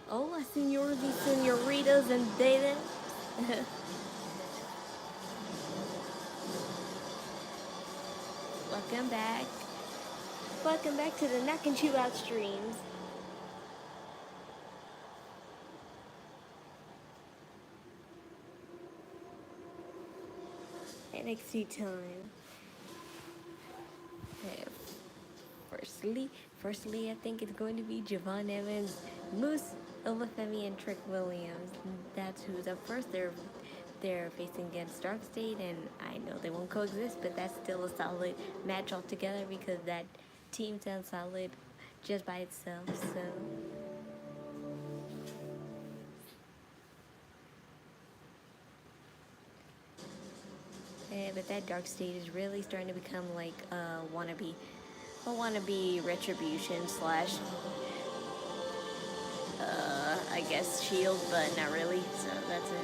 Hola, senores y senoritas and they. Welcome back. Welcome back to the Knock and Chew Out streams. NXT time. Firstly, I think it's going to be Javon Evans, Moose, Ola Femi, and Trick Williams. That's who's up first. They're facing against DarkState, and I know they won't coexist, but that's still a solid match altogether because that team sounds solid just by itself. So. Yeah, but that DarkState is really starting to become like a wannabe retribution slash I guess shield, but not really, so that's it.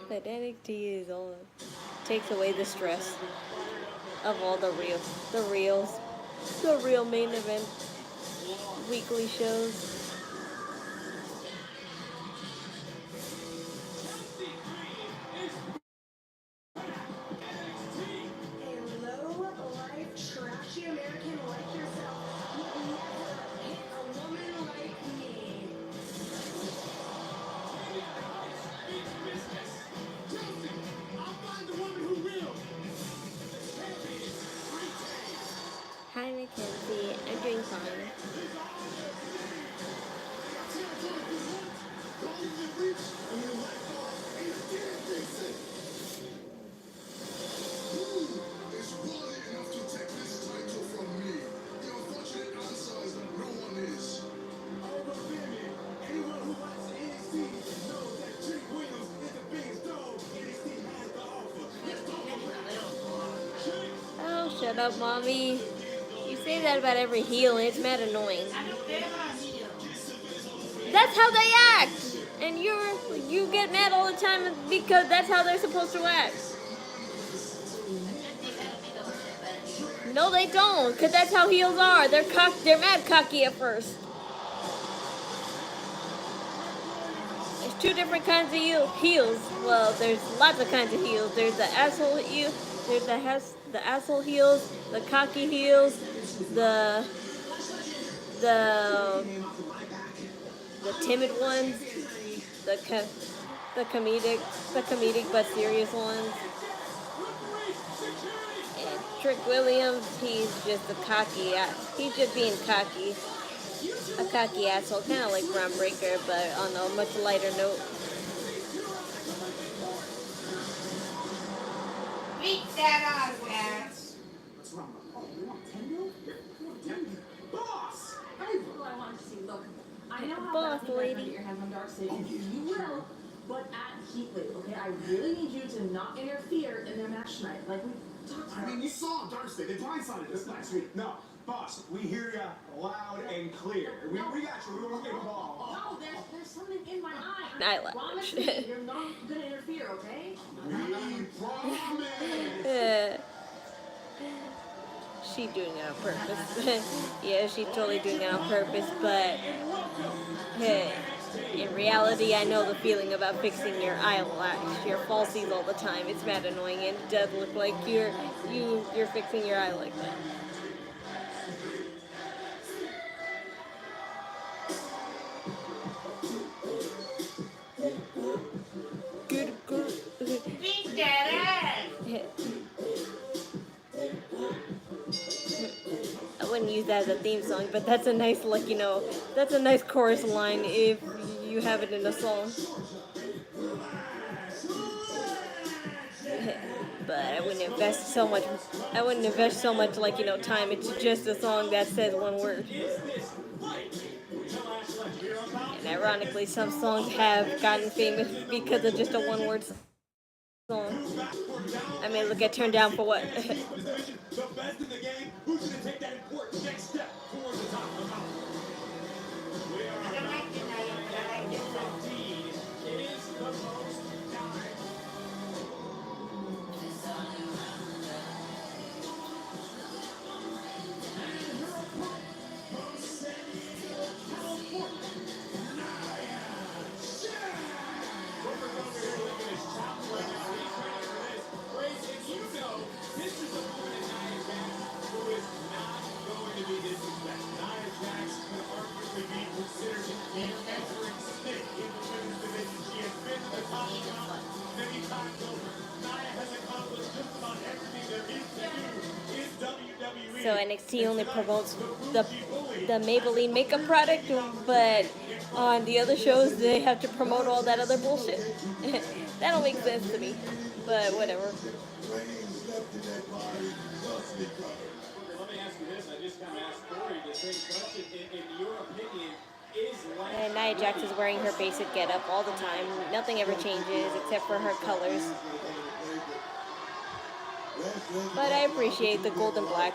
But NXT is all takes away the stress of all the real main event weekly shows. Hi, Mackenzie. I'm doing fine. Oh, shut up, mommy. You say that about every heel, and it's mad annoying. That's how they act! And you get mad all the time because that's how they're supposed to act. No, they don't, because that's how heels are. They're mad cocky at first. There's two different kinds of heels. Well, there's lots of kinds of heels. There's the asshole heel, there's the asshole heels, the cocky heels, the timid ones, the comedic but serious ones. And Trick Williams, he's just he's just being cocky. A cocky asshole, kind of like Braun Breaker, but on a much lighter note. Beat that off, man. What's wrong? Oh, you want 10 mil? Boss! Hey, well, I wanted to see. Look, I know how Boss bad you lady. might get your hands on DarkState. Oh, you will, but at Heatwave, okay? I really need you to not interfere in their match tonight. Like we talked about. I mean, you saw DarkState. They blindsided us last week. No, boss, we hear you loud and clear. We got you. We won't get involved. No, there's something in my eye. Eyelash. Promise me you're not gonna interfere, okay? We promise. She doing it on purpose. Yeah, she's totally doing it on purpose, but hey, in reality, I know the feeling about fixing your eyelash, your falsies all the time. It's mad annoying, and it does look like you're fixing your eye like that. Beat that ass. I wouldn't use that as a theme song, but that's a nice, that's a nice chorus line if you have it in a song. But I wouldn't invest so much, time into just a song that says one word. And ironically, some songs have gotten famous because of just a one-word song. I mean, look at Turn Down for What? The best in the game, who's going to take that important next step towards the top of the mountain? We are about to So NXT only promotes the Maybelline makeup product, but on the other shows they have to promote all that other bullshit. That don't make sense to me, but whatever. Let me ask you this. I just kind of asked Corey the same question. In your opinion, is And Nia Jax is wearing her basic getup all the time. Nothing ever changes except for her colors. But I appreciate the gold and black.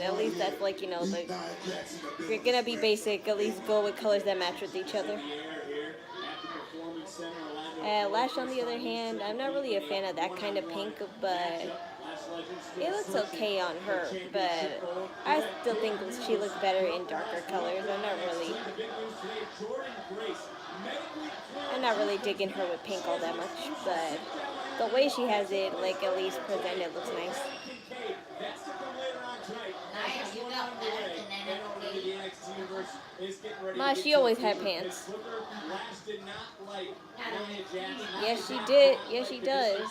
At least that's like, you know, if you're gonna be basic, at least go with colors that match with each other. Lash, on the other hand, I'm not really a fan of that kind of pink, but it looks okay on her. But I still think she looks better in darker colors. I'm not really digging her with pink all that much, but the way she has it, like, at least presented, looks nice. Ma, she always had pants. Yes, she did. Yes, she does.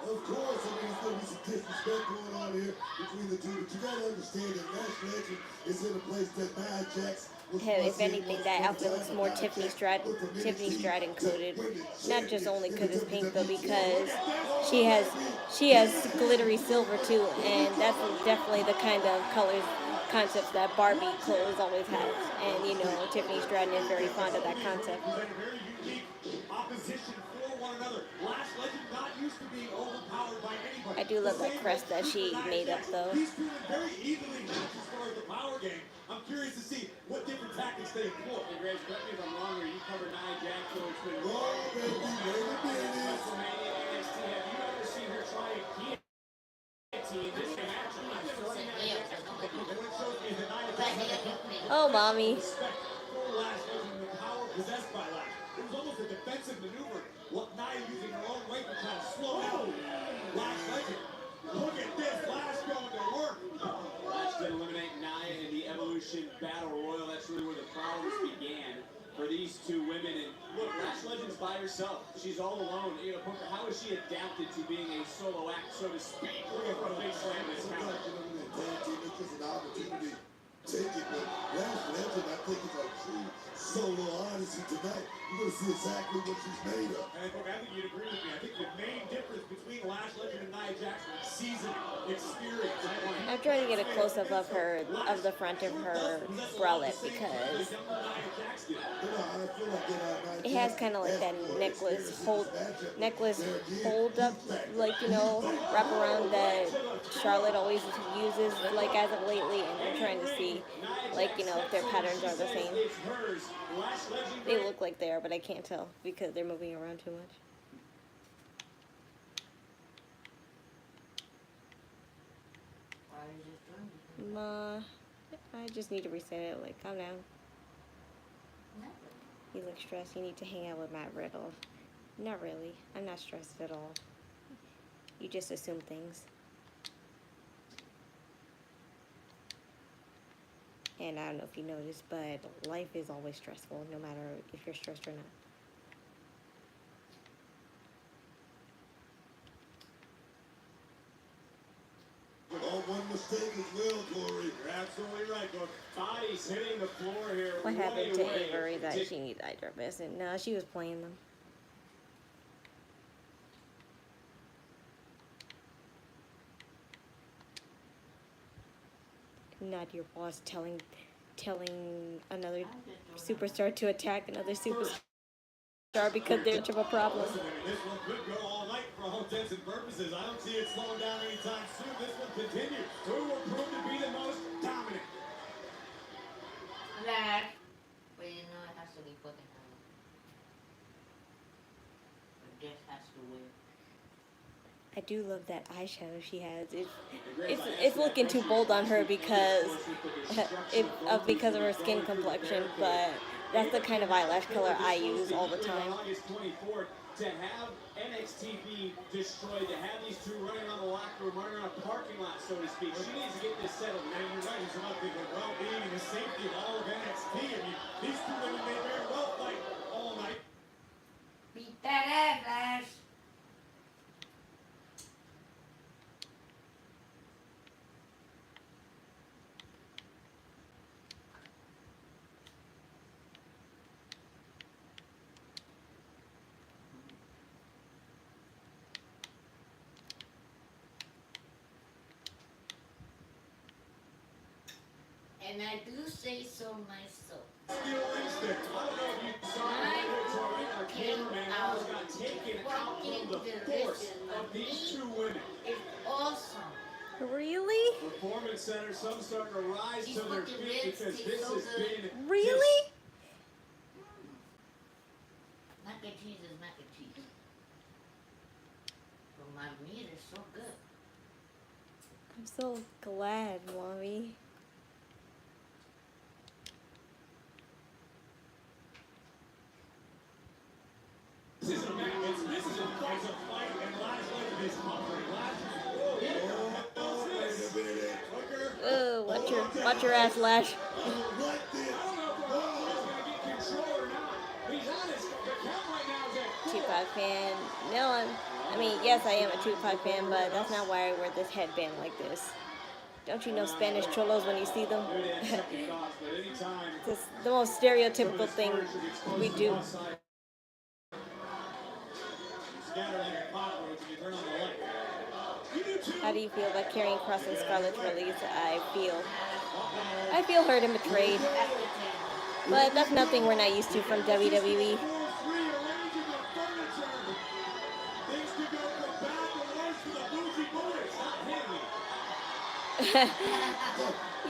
Of course, I mean, there's going to be some disrespect going on here between the two, but you got to understand that Lash Legend is in a place that Nia Jax was. If anything, that outfit looks more Tiffany Strat included. Not just only because it's pink, but because she has glittery silver too, and that's definitely the kind of colors concepts that Barbie clothes always has. And you know, Tiffany Stratton is very fond of that concept. I do love that crest that she made up, though. I'm curious to see what different tactics they employ. Hey, Grace, correct me if I'm wrong here. You covered Nia Jax, so it's been WrestleMania, NXT. Have you ever seen her try a guillotine this match? Oh, mommy. Possessed by Lash. It was almost a defensive maneuver. Nia using her own weight to try to slow down Lash Legend. Look at this, Lash going to work. Lash did eliminate Nia in the Evolution Battle Royal. That's really where the problems began for these two women. And look, Lash Legend's by herself. She's all alone. You know, Punker, how has she adapted to being a solo act, so to speak? We're going to big slam this counter. It's just an opportunity. Take it, but Lash Legend, I think, is a true solo odyssey tonight. You're going to see exactly what she's made of. And I think you'd agree with me. I think the main difference between Lash Legend and Nia Jax is seasoning, experience. I'm trying to get a close-up of the front of her bralette, because it has kind of like that necklace hold up, like, you know, wrap around that Charlotte always uses, like, as of lately, and I'm trying to see, like, you know, if their patterns are the same. They look like they are, but I can't tell because they're moving around too much. Ma, I just need to reset it. Like, calm down. You look stressed. You need to hang out with Matt Riddle. Not really. I'm not stressed at all. You just assume things. And I don't know if you noticed, but life is always stressful, no matter if you're stressed or not. All one mistake as well, Corey. You're absolutely right, Corey. Body's hitting the floor here. What happened to Avery that she needs hydrobassin? No, she was playing them. Not your boss telling another superstar to attack another superstar because they're much of a problem. This one could go all night for all intents and purposes. I don't see it slowing down anytime soon. This one continues. Who will prove to be the most dominant? Lash. Well, you know it has to be fucking hard. It just has to win. I do love that eyeshadow she has. It's looking too bold on her because of her skin complexion, but that's the kind of eyelash color I use all the time. August 24th, to have NXT be destroyed, to have these two running around the locker room, running around parking lot, so to speak. She needs to get this settled. And you're right, it's about the well-being and the safety of all of NXT. I mean, these two women may very well fight all night. Beat that ass, Lash. And I do say so myself. Steel rings there. I don't know if you saw it. Our cameraman almost got taken out from the force of these two women. It's awesome. Really? Performance Center, some starting to rise These to their fucking feet ribs because taste this so has good. been Really? Mac and cheese is mac and cheese. But my meat is so good. I'm so glad, Mommy. This is a fight, and Lash Legend is hungry. Watch your ass, Lash. I don't know if Lola is going to get control or not. He's honest. The count right now is at 2-5 fan. No, I mean, yes, I am a 2-5 fan, but that's not why I wear this headband like this. Don't you know Spanish cholos when you see them? It's the most stereotypical thing we do. How do you feel about carrying Cross and Scarlett's release? I feel hurt and betrayed. But that's nothing we're not used to from WWE.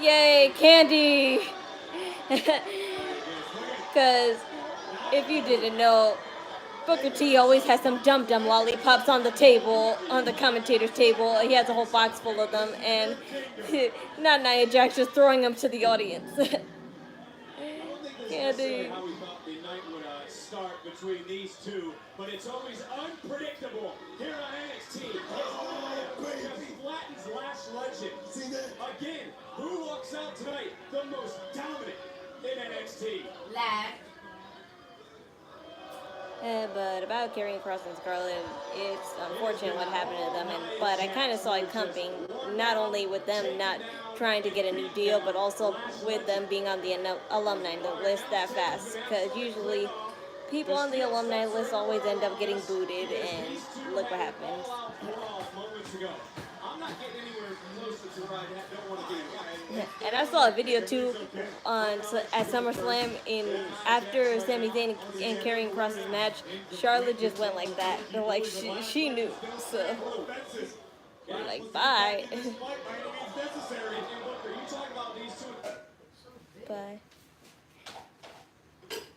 Yay, candy! Because if you didn't know, Booker T always has some dum-dum lollipops on the table, on the commentator's table. He has a whole box full of them, and not Nia Jax just throwing them to the audience. Candy. How we thought the night would start between these two, but it's always unpredictable here on NXT. Just flattens Lash Legend. See that? Again, who walks out tonight the most dominant in NXT? Lash. But about carrying Cross and Scarlett, it's unfortunate what happened to them. But I kind of saw it coming, not only with them not trying to get a new deal, but also with them being on the alumni list that fast. Because usually people on the alumni list always end up getting booted, and look what happens. I'm not getting anywhere close to where I don't want to be. And I saw a video too at SummerSlam after Sami Zayn and Karrion Kross's match. Charlotte just went like that. They're like she knew, so we're like bye.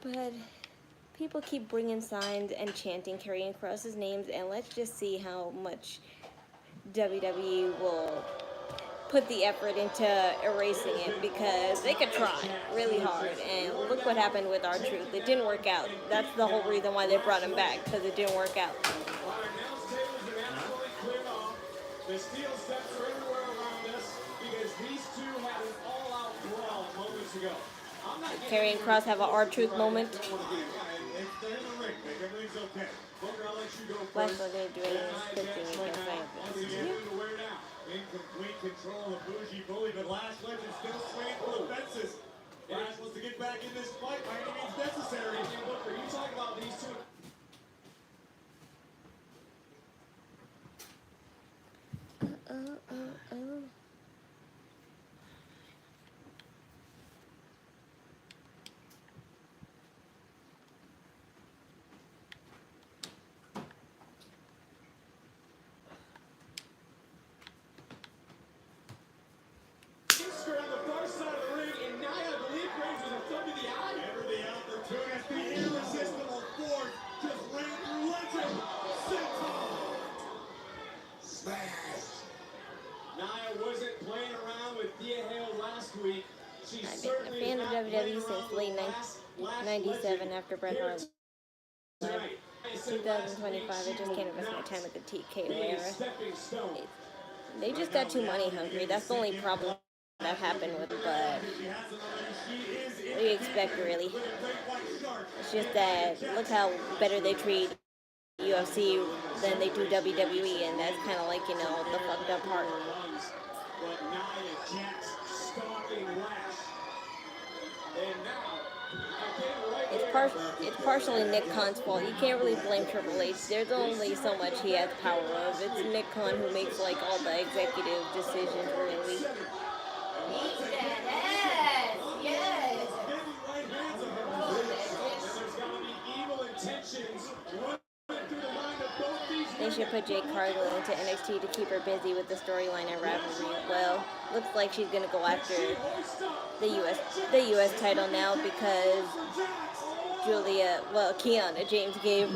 But people keep bringing signs and chanting Karrion Kross's names, and let's just see how much WWE will put the effort into erasing it, because they could try really hard, and look what happened with R-Truth. It didn't work out. That's the whole reason why they brought him back, because it didn't work out. The steel steps are everywhere around us because these two had an all-out brawl moments ago. Karrion Kross have an R-Truth moment. They're in the ring, Nick. Everything's okay. Booker, I'll let you go Lash first. Legend doing scripting against Science. In complete control of Bougie Bully, but Lash Legend still swinging for the fences. Lash wants to get back in this fight by any means necessary. And Booker, you talk about these two. On the far side of the ring, and Nia, I believe, raises a thumb to the eye. Never the opportunity, the irresistible force just ran through Legend. Senton. Smash. Nia wasn't playing around with Heyy last week. She I've been a fan of WWE since late 97 after Bret Hart. 2025, I just can't invest my time with the TKO era. They just got too money hungry. That's the only problem that happened with, but what do you expect, really? It's just that look how better they treat UFC than they do WWE, and that's kind of like, you know, the fucked up part. But Nia Jax stopping Lash. And now, It's partially Nick Khan's fault. You can't really blame Triple H. There's only so much he has power of. It's Nick Khan who makes like all the executive decisions, really. Eat that ass! Yes! heavy right hands of her. And there's got to be evil intentions running through the mind of both these They should put Jade Cargill into NXT to keep her busy with the storyline and rivalry. Well, looks like she's gonna go after the US title now because Kiana James gave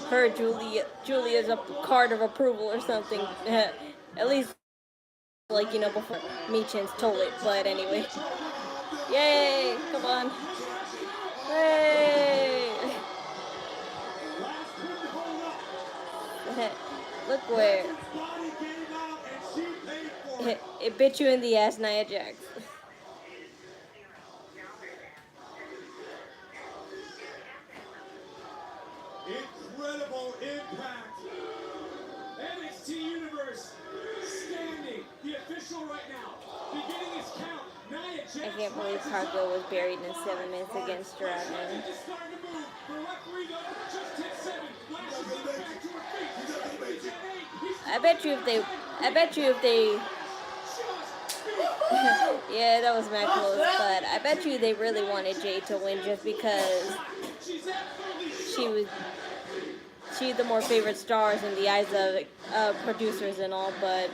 her Julia's a card of approval or something. At least, like, you know, before Meechin's told it. But anyway, yay! Come on, hey! Look where it bit you in the ass, Nia Jax. Incredible impact. NXT Universe standing. The official right now. Beginning his count. Nia Jax. I can't believe Cargill was buried in 7 minutes against Dragon. Just starting to move. The referee though just hit 7. Lash is back to her feet. He's at 8. I bet you if they yeah, that was mad close, but I bet you they really wanted Jade to win just because she's the more favorite stars in the eyes of producers and all. But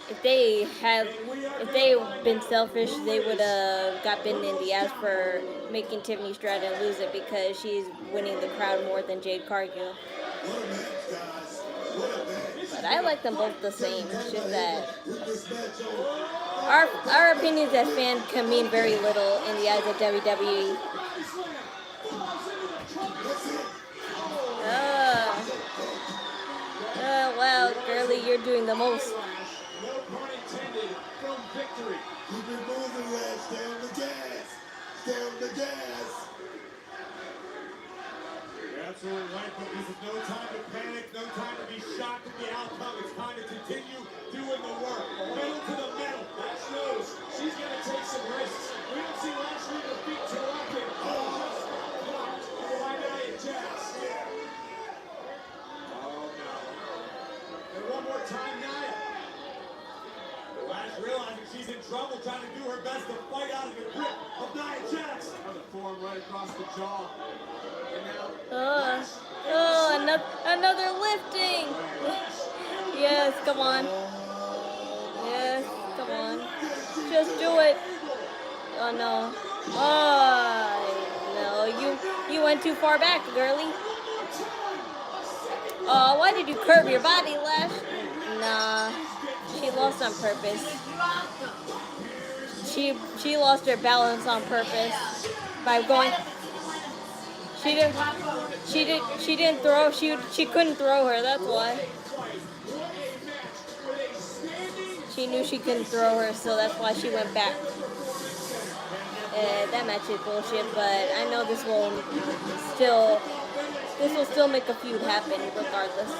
if they been selfish, they would have got bitten in the ass for making Tiffany Stratton lose it because she's winning the crowd more than Jade Cargill. But I like them both the same. It's just that our opinions as fans can mean very little in the eyes of WWE. Wow, girly, you're doing the most. No pun intended from victory. Keep it moving, Lash. Stay on the gas. Stay on the gas. You're absolutely right, but this is no time to panic, no time to be shocked at the outcome. It's time to continue doing the work. Pedal to the metal. Lash knows she's going to take some risks. We don't see Lash leave her feet too often. Just blocked by Nia Jax. Oh, no. And one more time, Nia. Lash realizing she's in trouble, trying to do her best to fight out of the grip of Nia Jax. Another forearm right across the jaw. And now, Another lifting. Yes, come on. Yes, come on. Just do it. Oh no. Oh no, you went too far back, girly. Oh, why did you curve your body, Lash? Nah, she lost on purpose. She lost her balance on purpose by going. She didn't throw. She couldn't throw her. That's why. She knew she couldn't throw her, so that's why she went back. That match is bullshit, but I know this will still make a feud happen regardless.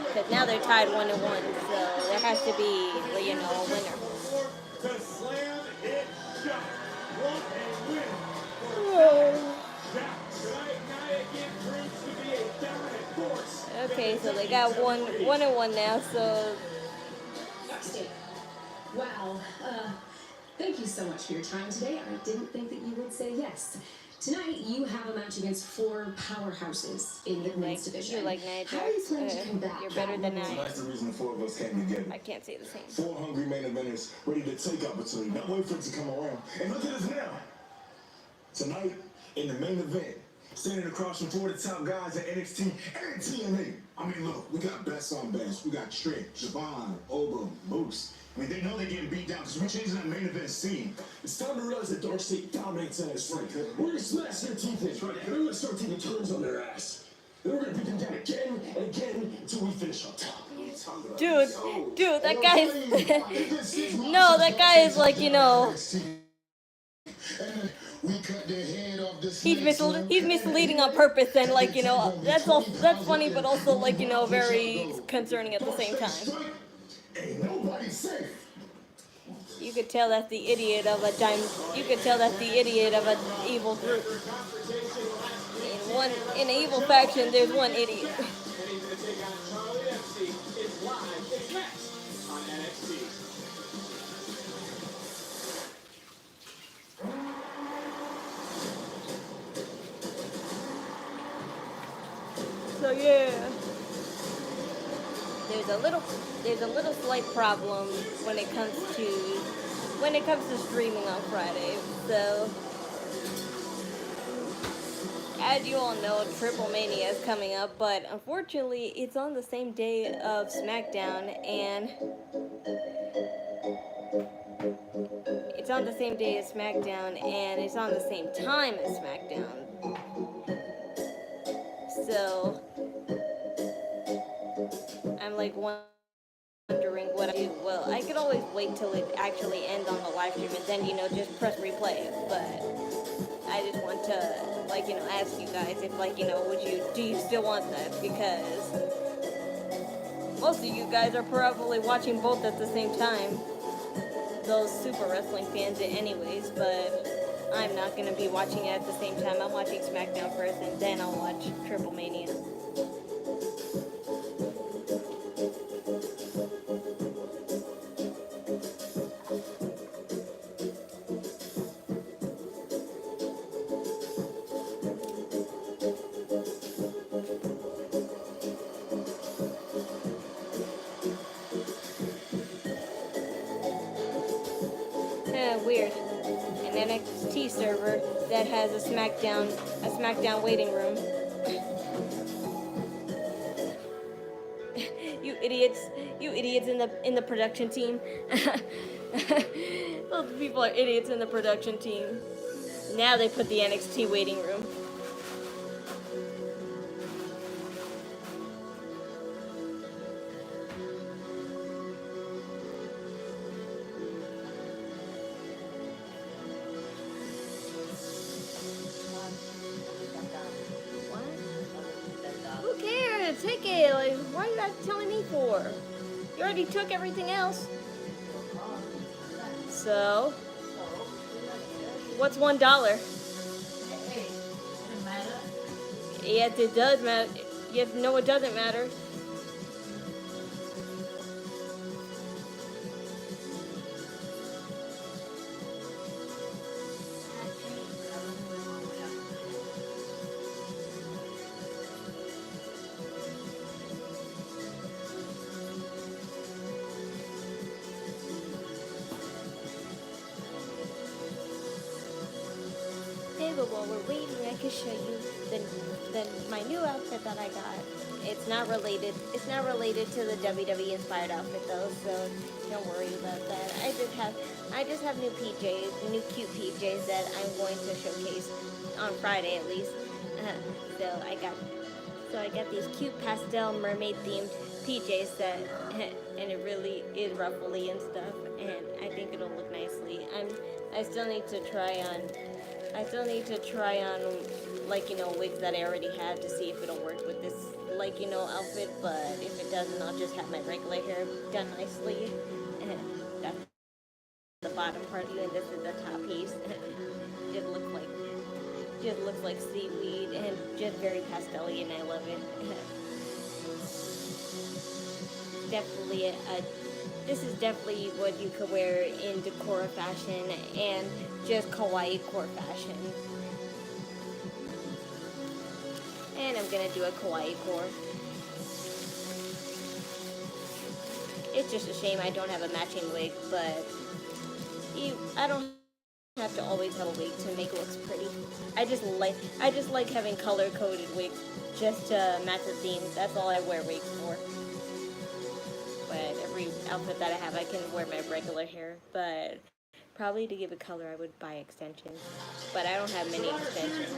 Because now they're tied 1-1, so there has to be, you know, a winner. to slam it shut. What a win. Okay, so they got 1-1 now, so DarkState. Wow. Thank you so much for your time today. I didn't think that you would say yes. Tonight, you have a match against 4 powerhouses in the women's division. you like Nia How are you Jax. planning to combat You're better than that? I. That's the reason the 4 of us came together. I can't say the same. 4 hungry main eventers ready to take opportunity, not wait for it to come around. And look at us now. Tonight, in the main event, standing across from 4 of the top guys at NXT and TNA. I mean, look, we got best on best. We got Trick, Javon, Oba, Moose. I mean, they know they're getting beat down because we're changing that main event scene. It's time to realize that DarkState dominates in its ring. We're going to smash their teeth in. We're going to start taking turns on their ass. Then we're gonna beat them down again and again until we finish on top. Dude, that guy's no, that guy is like, you know, he's misleading on purpose, and like, you know, that's funny, but also like, you know, very concerning at the same time. Ain't nobody safe. You could tell that's the idiot of a You could tell that's the idiot of an evil group. In an evil faction, there's one idiot. And he's going to take on Charlie Demsey. It's live. It's next on NXT. So yeah, there's a little slight problem when it comes to streaming on Friday. So as you all know, Triple Mania is coming up, but unfortunately, it's on the same day of SmackDown, and it's on the same time as SmackDown. So I'm like wondering what I do. Well, I could always wait till it actually ends on the live stream and then, you know, just press replay. But I just want to, like, you know, ask you guys if, like, you know, do you still want that? Because most of you guys are probably watching both at the same time. Those super wrestling fans anyways, but I'm not going to be watching it at the same time. I'm watching SmackDown first, and then I'll watch Triple Mania. Weird. An NXT server that has a SmackDown waiting room. You idiots in the production team. Those people are idiots in the production team. Now they put the NXT waiting room. Take it. Like, why are you guys telling me for? You already took everything else. So, what's $1? Yes, it does matter. Yes, no, it doesn't matter. But while we're waiting, I can show you my new outfit that I got. It's not related to the WWE inspired outfit though, so don't worry about that. I just have new PJs, new cute PJs that I'm going to showcase on Friday at least. So I got these cute pastel mermaid themed PJs that, and it really is ruffly and stuff, and I think it'll look nicely. I still need to try on, like, you know, wigs that I already have to see if it'll work with this, like, you know, outfit, but if it doesn't, I'll just have my regular hair done nicely. And that's the bottom part of you, and this is the top piece. Just looks like seaweed and just very pastel-y, and I love it. This is definitely what you could wear in decor fashion and just kawaii core fashion. And I'm gonna do a kawaii core. It's just a shame I don't have a matching wig, but I don't have to always have a wig to make it look pretty. I just like having color-coded wigs just to match the theme. That's all I wear wigs for. But every outfit that I have, I can wear my regular hair. But Probably to give it color, I would buy extensions, but I don't have many extensions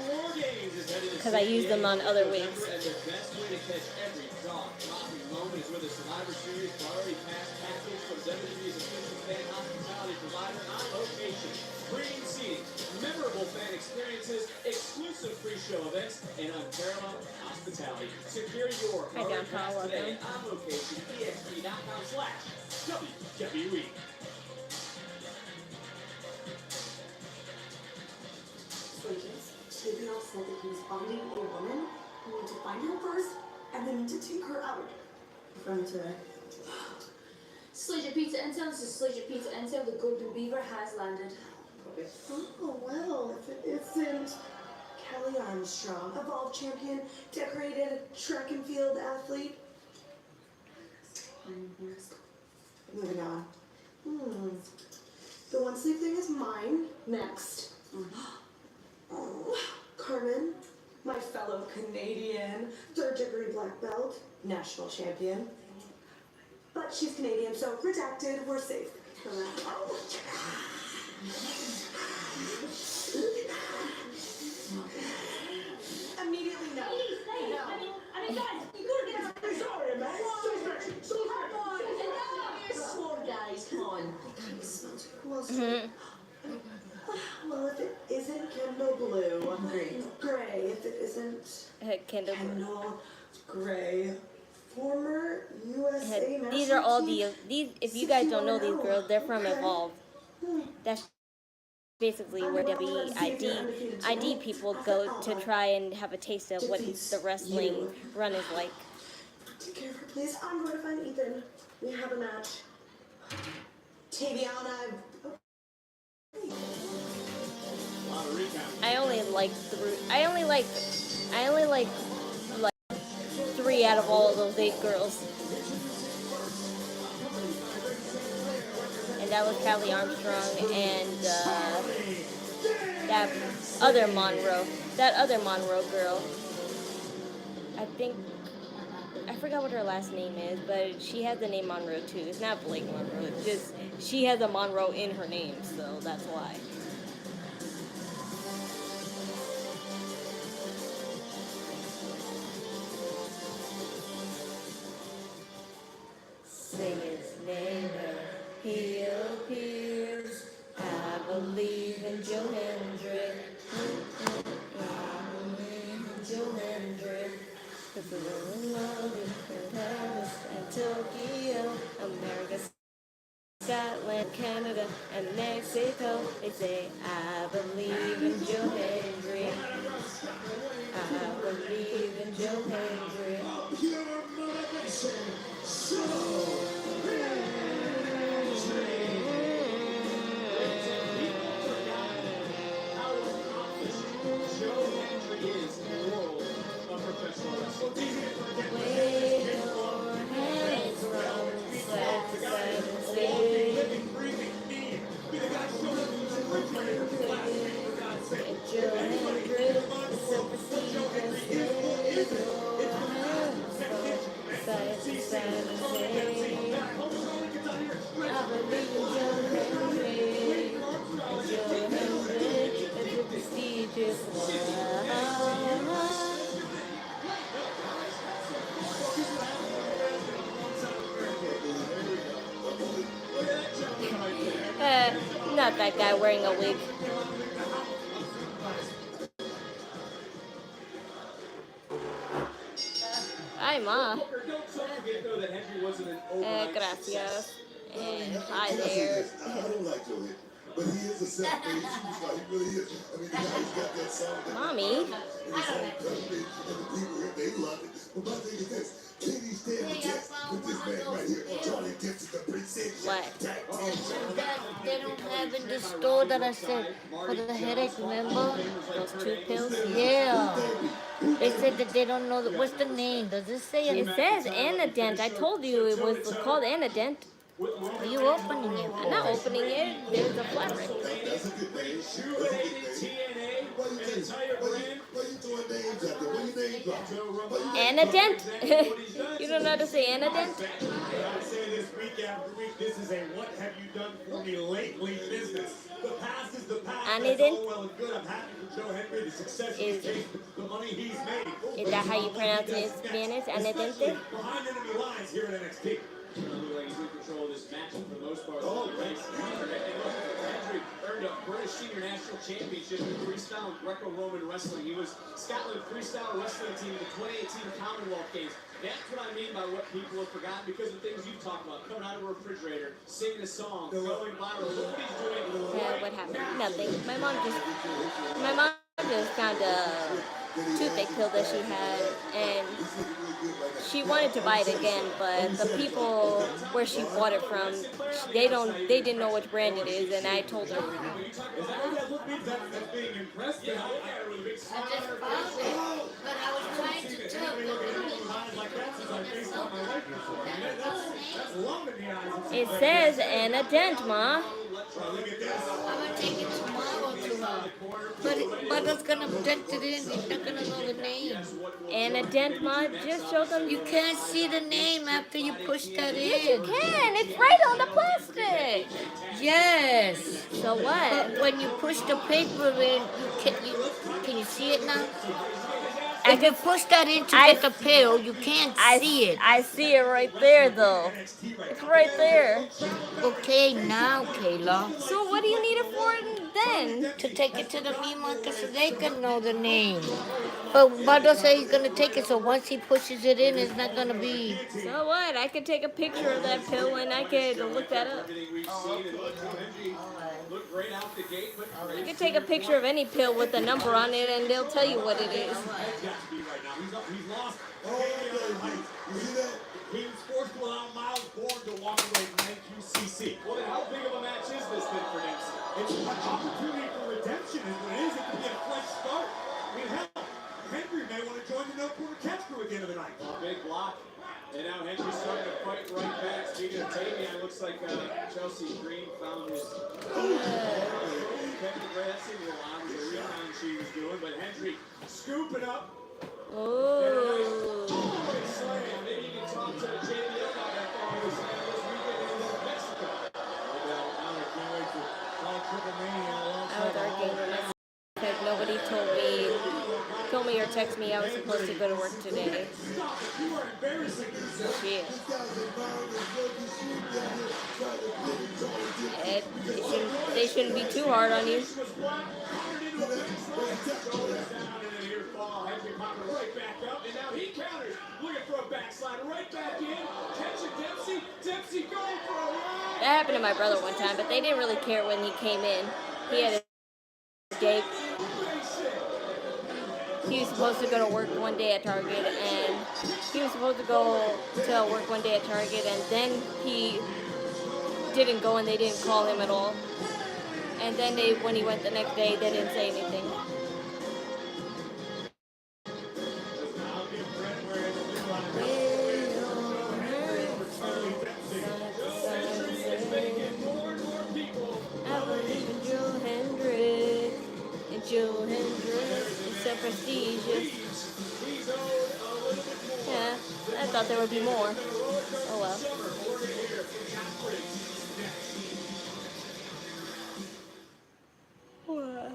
because I use them on other wigs. And the best way to catch every jaw-dropping moment is with a Survivor Series priority pass package from WWE's official fan hospitality provider on location. Premium seating, memorable fan experiences, exclusive free show events, and unparalleled hospitality. Secure your priority pass today on location, exp.com/WWE. They all said that he was finding a woman. We need to find her first, and then need to take her out from today. Slager Pizza Intel, this is Slager Pizza Intel. The Golden Beaver has landed. Oh, well, if it isn't Kelly Armstrong, Evolve champion, decorated track and field athlete. Moving on. The one sleeve thing is mine. Next. Carmen, my fellow Canadian, 3rd degree black belt, national champion. But she's Canadian, so redacted, we're safe. Immediately no. I mean, guys, you gotta get out. Sorry, man. Come on, slow guys, come on. Who else? Well, if it isn't Kendall Blue, Gray. If it isn't Kendall. Kendall Gray, former USA national These are all chief, these. If you guys don't know these girls, they're from Evolve. That's basically where ID people go to try and have a taste of what the wrestling run is like. Take care of her, please. I'm going to find Ethan. We have a match. Taviana. I only like 3 out of all of those 8 girls. And that was Callie Armstrong and that other Monroe girl. I forgot what her last name is, but she has the name Monroe too. It's not Blake Monroe, it's just she has a Monroe in her name, so that's why. Seconds later, he appears. I believe in Joe Hendry. Joe Hendry. Cause we're in Paris and Tokyo, America, Scotland, Canada, and Mexico. They say, I believe in Joe Hendry. I believe in Joe Hendry. Not that guy wearing a wig. Ay, ma. Gracias. And hi there. I don't like Joe Hendry, but he is a self-made superstar. He really is. I mean, the guy's got that song. Mommy. And his own country, and the people here, they love it. But my thing is this. Can he stand the test with this man right here? Charlie Demsey, the Prince. What? They don't have in the store that I said for the headache, remember? Those 2 pills? Yeah. They said that they don't know, what's the name? Does it say it? It says Anadent. I told you it was called Anadent. Are you opening it? I'm not opening it. There's a flat right there. you throwing names out there? What you name dropping? Anna Dent. You don't know how to say Anna Dent? I say this week after week, this is a what have you done for me lately business. The past is the past. Anna That's all Dent? well and good. I'm happy for Joe Hendry, the success he's made, the money he's made. Is that how you pronounce it in Spanish? Anna Dente? Behind enemy lines here at NXT. Look like he's in control of this match for the most part. Hendry earned a British Senior National Championship in freestyle and Greco-Roman wrestling. He was Scotland freestyle wrestling team in the 2018 Commonwealth Games. That's what I mean by what people have forgotten because of things you've talked about. Coming out of a refrigerator, singing a song, going viral. Look what he's doing. What happened? Nothing. My mom just found a toothache pill that she had, and she wanted to buy it again, but the people where she bought it from, they didn't know which brand it is, and I told her. I just found it, but I was trying to tell them. It says Anna Dent, Ma. I'm gonna take it tomorrow to her. But it's gonna dent it in. He's not gonna know the name. Anna Dent, Ma. Just show them. You can't see the name after you push that Yes, you in. can. It's right on the plastic. Yes. So what? But when you push the paper in, can you see it now? If you push that in to get the pill, you can't see it. I see it right there, though. It's right there. Okay, now, Kayla. So what do you need it for then? To take it to the meat market so they can know the name. But Bado said he's going to take it, so once he pushes it in, it's not going to be... So what? I could take a picture of that pill and I could look that up. You could take a picture of any pill with a number on it and they'll tell you what it is. He's lost. He was forced to allow Miles Bourne to walk away from NQCC. Well, then how big of a match is this then for Dempsey? It's an opportunity for redemption is what it is. It could be a fresh start. I mean, hell, Hendry may want to join the No Quarter Catch crew at the end of the night. Big block. And now Hendry's starting to fight right back. Speaking of taking, it looks like Chelsea Green found his... Kevin Grassy will allow the rebound she was doing, but Hendry scooping up. Oh. Maybe you can talk to JBL about that this weekend in Mexico. I was arguing with myself because nobody told me or texted me I was supposed to go to work today. Shit. They shouldn't be too hard on you. Right back up, and now he counters. Looking for a backslide right back in. Catch it, Dempsey. Dempsey going for a ride. That happened to my brother one time, but they didn't really care when he came in. He had escape. He was supposed to go to work one day at Target, and then he didn't go, and they didn't call him at all. And then when he went the next day, they didn't say anything. Joe Hendry, it's so prestigious. Yeah, I thought there would be more. Oh well. What?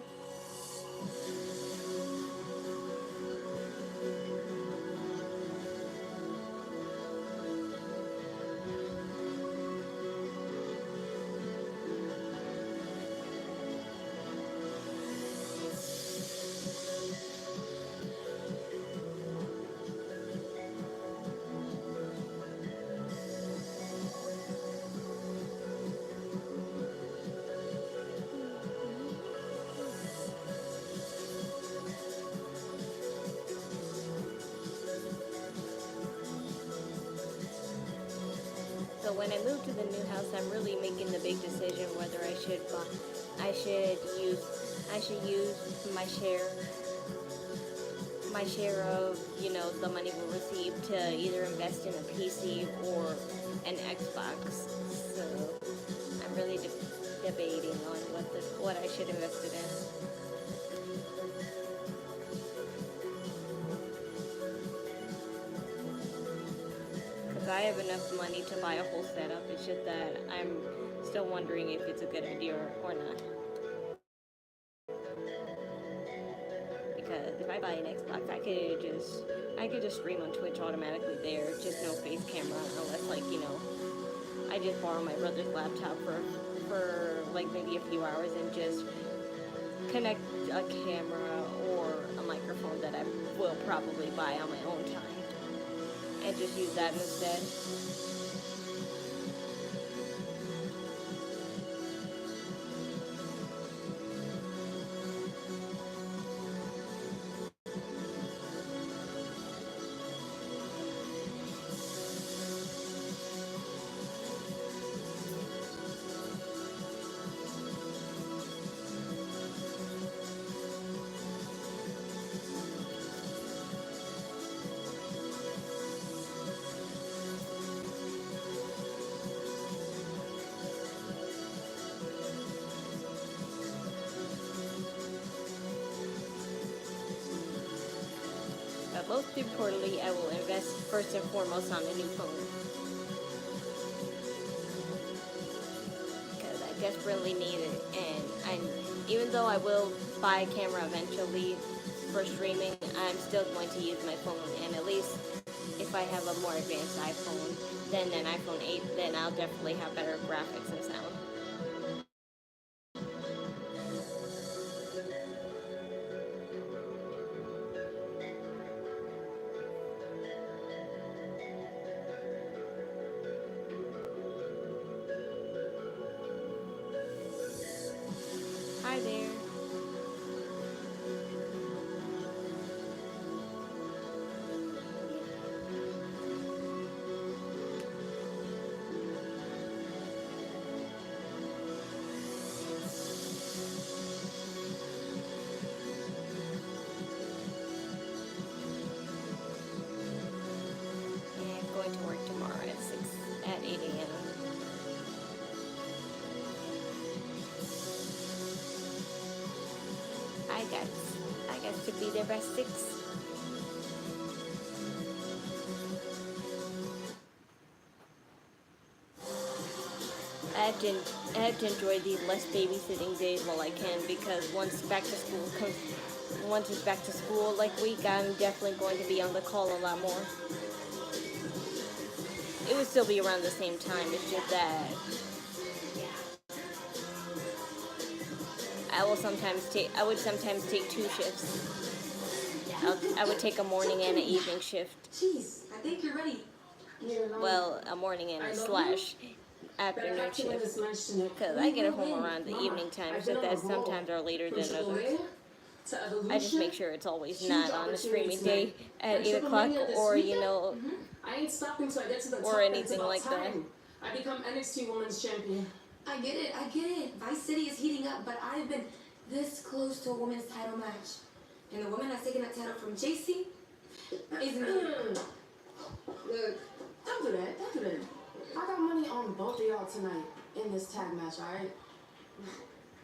So when I move to the new house, I'm really making the big decision whether I should use my share of, the money we'll receive to either invest in a PC or an Xbox. So I'm really debating on what I should invest it in. So I have enough money to buy a whole setup. It's just that I'm still wondering if it's a good idea or not. Because if I buy an Xbox, I could just stream on Twitch automatically there, just no face camera, unless like, you know, I just borrow my brother's laptop for like maybe a few hours and just connect a camera or a microphone that I will probably buy on my own time and just use that instead. But most importantly, I will invest first and foremost on a new phone. Because I desperately need it. And even though I will buy a camera eventually for streaming, I'm still going to use my phone. And at least if I have a more advanced iPhone than an iPhone 8, then I'll definitely have better graphics and sound. Hi there. Yeah, I'm going to work tomorrow at 8 a.m. I got to be there by 6. I have to enjoy these less babysitting days while I can, because once it's back to school like week, I'm definitely going to be on the call a lot more. It would still be around the same time. It's just that I would sometimes take 2 shifts. I would take a morning and an evening shift. Jeez, I think you're ready. Well, a morning and a slash afternoon shift. Because I get home around the evening time, so that sometimes are later than others. I just make sure it's always not on a streaming day at 8 o'clock, or, you know, I ain't stopping till I get to the top. or anything like that. I become NXT Women's Champion. I get it. Vice City is heating up, but I've been this close to a women's title match. And the woman that's taking that title from JC is me. Look, don't do that. I got money on both of y'all tonight in this tag match, alright?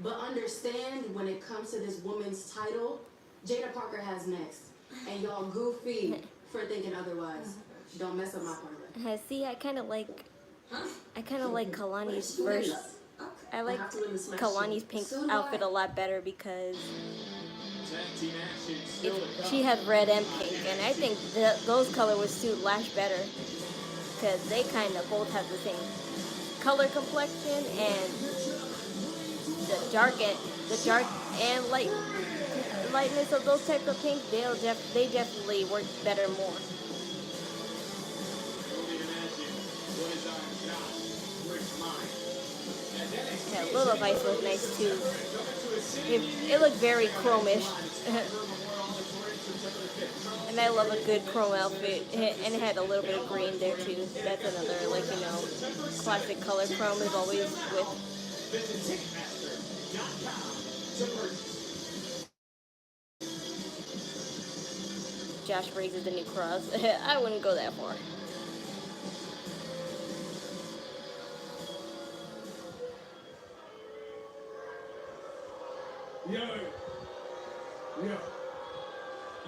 But understand, when it comes to this women's title, Jada Parker has next. And y'all goofy for thinking otherwise. Don't mess up my partner. See, I kind of like Kelani's version. I like Kelani's pink outfit a lot better because she has red and pink, and I think those colors would suit Lash better because they kind of both have the same color complexion, and the dark and lightness of those types of pink, they definitely work better more. Yeah, Lola Vice was nice too. It looked very chromish. And I love a good chrome outfit. And it had a little bit of green there too. That's another, like, you know, classic color. Chrome is always with. Josh Briggs is the new Cross. I wouldn't go that far. Yo.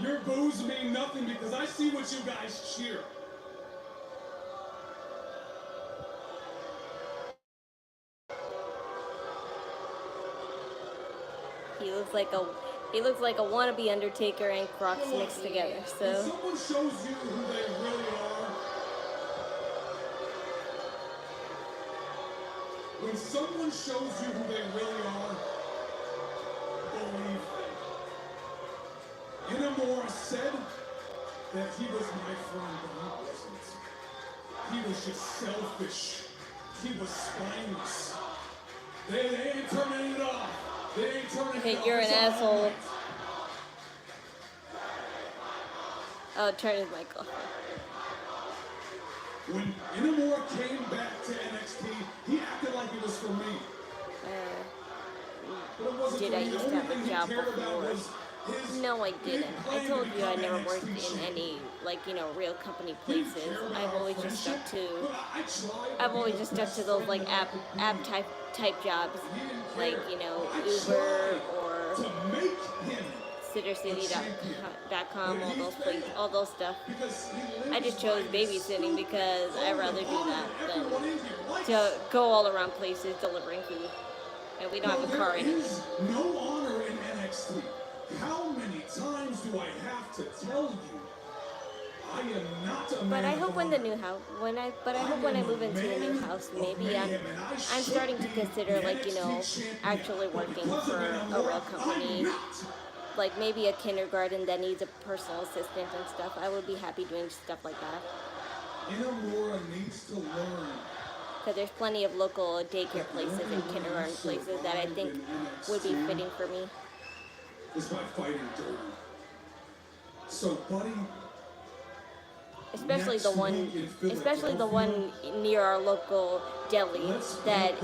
Your boos mean nothing because I see what you guys cheer. He looks like a wannabe Undertaker and Crocs mixed together. When So someone shows you who they really are, when someone shows you who they really are, believe them. Inamura said that he was my friend, but he wasn't. He was just selfish. He was spineless. They ain't turning it off. They ain't turning it off. you're an It's all asshole. right. Oh, turn his mic off. When Inamura came back to NXT, he acted like it was for me. But it wasn't Did for I me. used The to only have a thing he job cared about before? was his No, I big didn't. I plan told to you I become never NXT worked in champion. any, like, you know, real company He didn't places. care about I've our always just stuck friendship, to, but I tried I've to always be just the stuck best to those, friend like, that I app could be. type jobs. He didn't Like, care. you know, I Uber tried or to make him SitterCity.com, all those stuff. because he I lives just chose by his babysitting because I'd rather do that than everyone in here likes. to go all around places delivering food. And we don't have a car There anyway. is no honor in NXT. How many times do I have to tell you? I am not a man But I of hope when the honor. new house, when I move into the new house, maybe I'm starting to consider, like, you know, actually working for a real company, like maybe a kindergarten that needs a personal assistant and stuff. I would be happy doing stuff like that. Inamura needs to learn. Because there's plenty of local daycare places and kindergarten places that I think would be fitting for me. Is by fighting dirty. So, buddy, Especially the Next one near our local deli that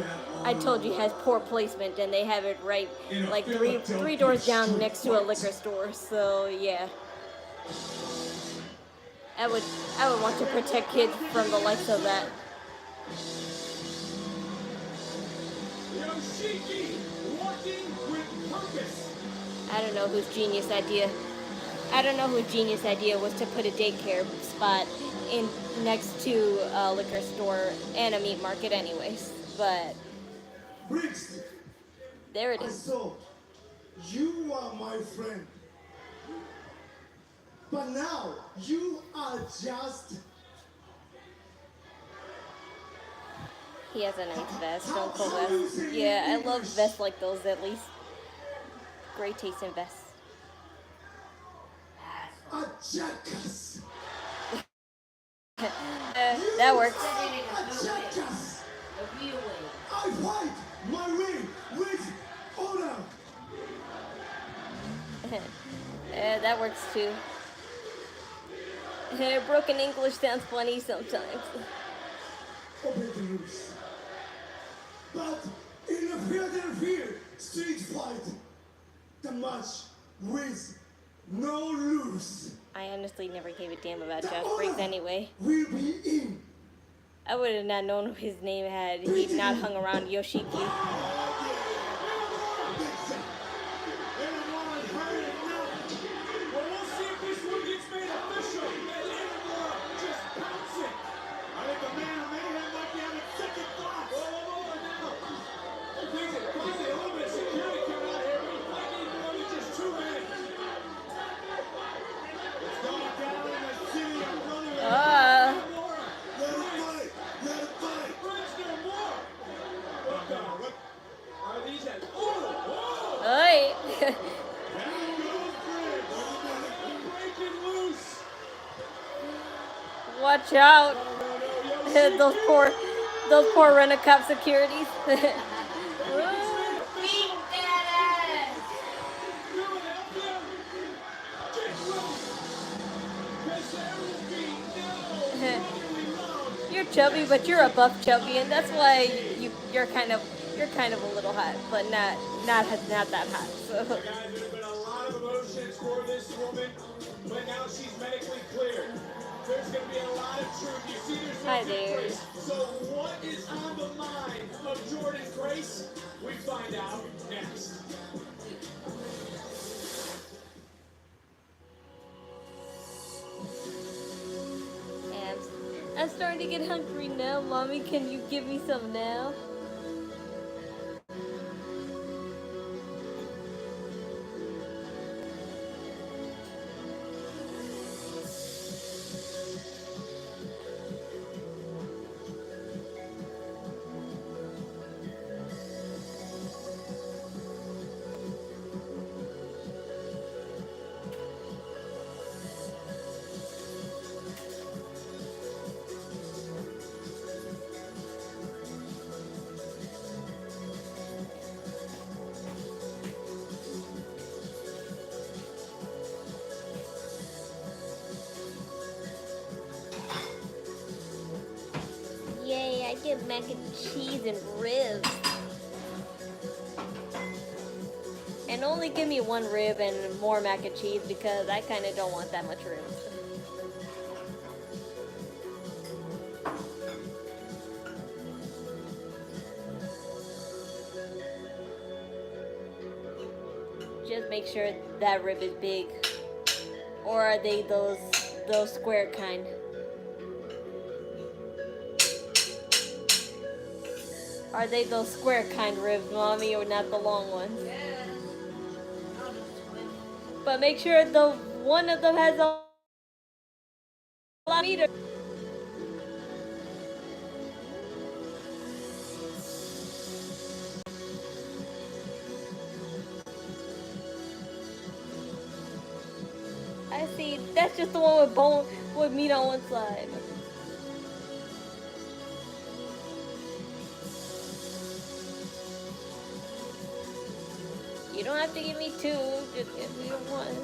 I told you has poor placement, and they have it right like three doors down next to a liquor store. So yeah, I would want to protect kids from the likes of that. Yoshiki, walking with purpose. I don't know whose genius idea was to put a daycare spot in next to a liquor store and a meat market anyways. But Briggs, there it I is. saw you are my friend. But now you are just He has a nice vest, Stone Cold vest. Yeah, I love vests like those at least. Great taste in vests. a jackass. That works. A jackass. I fight my way with honor. That works too. Broken English sounds funny sometimes. Obey the rules. But in a Philadelphia street fight, the match with no lose. I honestly never gave a damn about Josh Briggs anyway. Will be in. I would have not known his name had he not hung around Yoshiki. Well, we'll see if this one gets made official. And Inamura just pouncing. I think the man of mayhem might be having second thoughts. Whoa, now. Things are probably a little bit of security coming out here, but it might need more than just 2 minutes. It's going down in the city of Brotherhood. Inamura. Let it fight. Let it fight. Briggs no more. What are these at? Oh, Oi! down goes Briggs. Breaking loose. Watch out! those poor rent-a-cop securities. You're chubby, but you're a buff chubby, and that's why you're kind of a little hot, but not that hot. So. Guys, there's been a lot of emotions for this woman, but now she's medically cleared. There's going to be a lot of truth. You see, there's no Hi there. Grace. So what is on the mind of Jordan Grace? We find out next. And I'm starting to get hungry now. Mommy, can you give me some now? I'd get mac and cheese and ribs. And only give me one rib and more mac and cheese because I kind of don't want that much ribs. Just make sure that rib is big. Or are they those square kind? Are they those square kind ribs, mommy, or not the long ones? But make sure the one of them has a lot of meter. I see. That's just the one with bone with meat on one side. You don't have to give me two. Just give me one.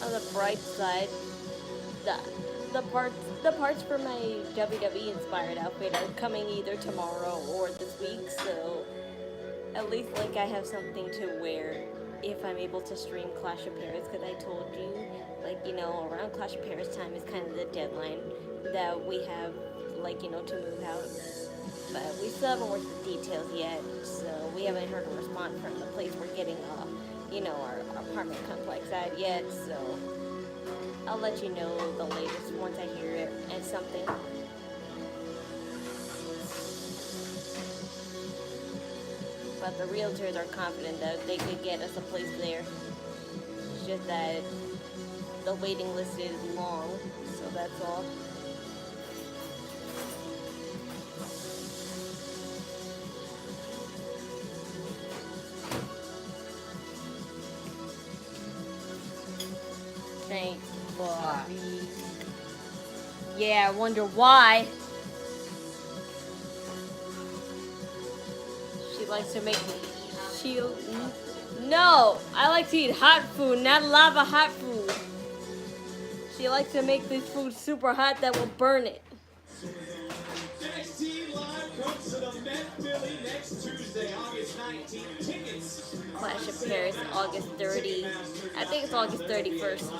On the bright side, the parts for my WWE inspired outfit are coming either tomorrow or this week, so at least like I have something to wear if I'm able to stream Clash of Paris, because I told you, like, you know, around Clash of Paris time is kind of the deadline that we have, like, you know, to move out. But we still haven't worked the details yet, so we haven't heard a response from the place we're getting, you know, our apartment complex at yet, so I'll let you know the latest once I hear it and something. But the realtors are confident that they could get us a place there. It's just that the waiting list is long, so that's all. Thanks, Bobby. Yeah, I wonder why. She likes to make no, I like to eat hot food, not lava hot food. She likes to make this food super hot that will burn it. NXT Live comes to the Met Philly next Tuesday, August 19th. Tickets. Clash of Paris, August 30. I think it's August 31st.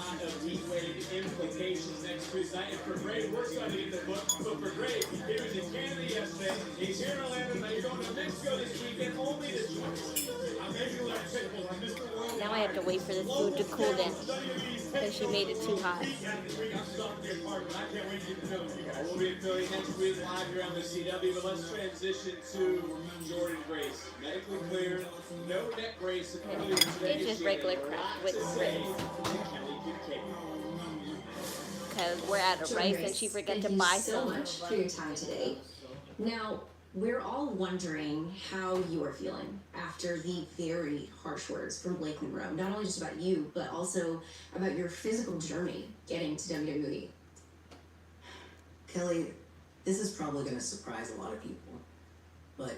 Implications next Tuesday night. And for Gray, we're studying the book. So for Gray, he was in Canada yesterday. He's here in Orlando. Now you're going to Mexico this weekend. Only this week. Now I have to wait for this food to cool down because she made it too hot. We'll be in Philly next week live here on the CW, but let's transition to Jordan Grace. Medically cleared, no neck brace. It's just regular crap with ribs. Because we're out of rice and she forgot to buy some. Thank you so much for your time today. Now, we're all wondering how you are feeling after the very harsh words from Blake Monroe. Not only just about you, but also about your physical journey getting to WWE. Kelly, this is probably going to surprise a lot of people, but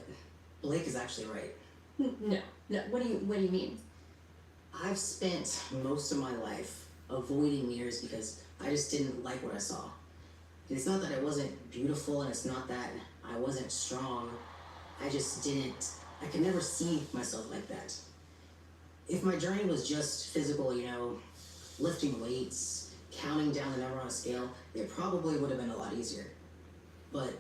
Blake is actually right. No. What do you mean? I've spent most of my life avoiding mirrors because I just didn't like what I saw. And it's not that I wasn't beautiful, and it's not that I wasn't strong. I could never see myself like that. If my journey was just physical, you know, lifting weights, counting down the number on a scale, it probably would have been a lot easier. But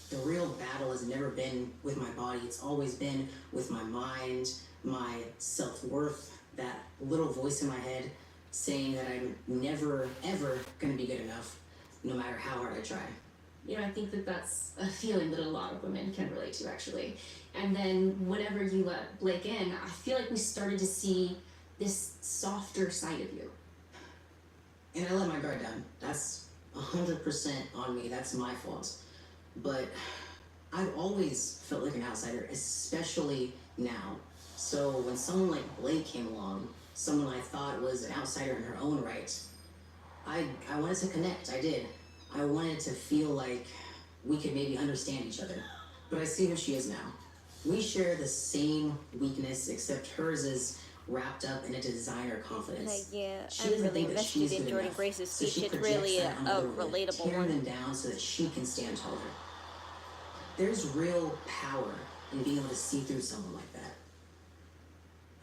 the real battle has never been with my body. It's always been with my mind, my self-worth, that little voice in my head saying that I'm never, ever going to be good enough, no matter how hard I try. You know, I think that that's a feeling that a lot of women can relate to, actually. And then whenever you let Blake in, I feel like we started to see this softer side of you. And I let my guard down. That's 100% on me. That's my fault. But I've always felt like an outsider, especially now. So when someone like Blake came along, someone I thought was an outsider in her own right, I wanted to connect. I did. I wanted to feel like we could maybe understand each other. But I see who she is now. We share the same weakness, except hers is wrapped up in a designer confidence. Like, yeah, She I'm doesn't really think that invested she's in good Jordan enough, Grace's so speech. she It's projects really that on a other women, relatable tearing one. them down so that she can stand taller. There's real power in being able to see through someone like that.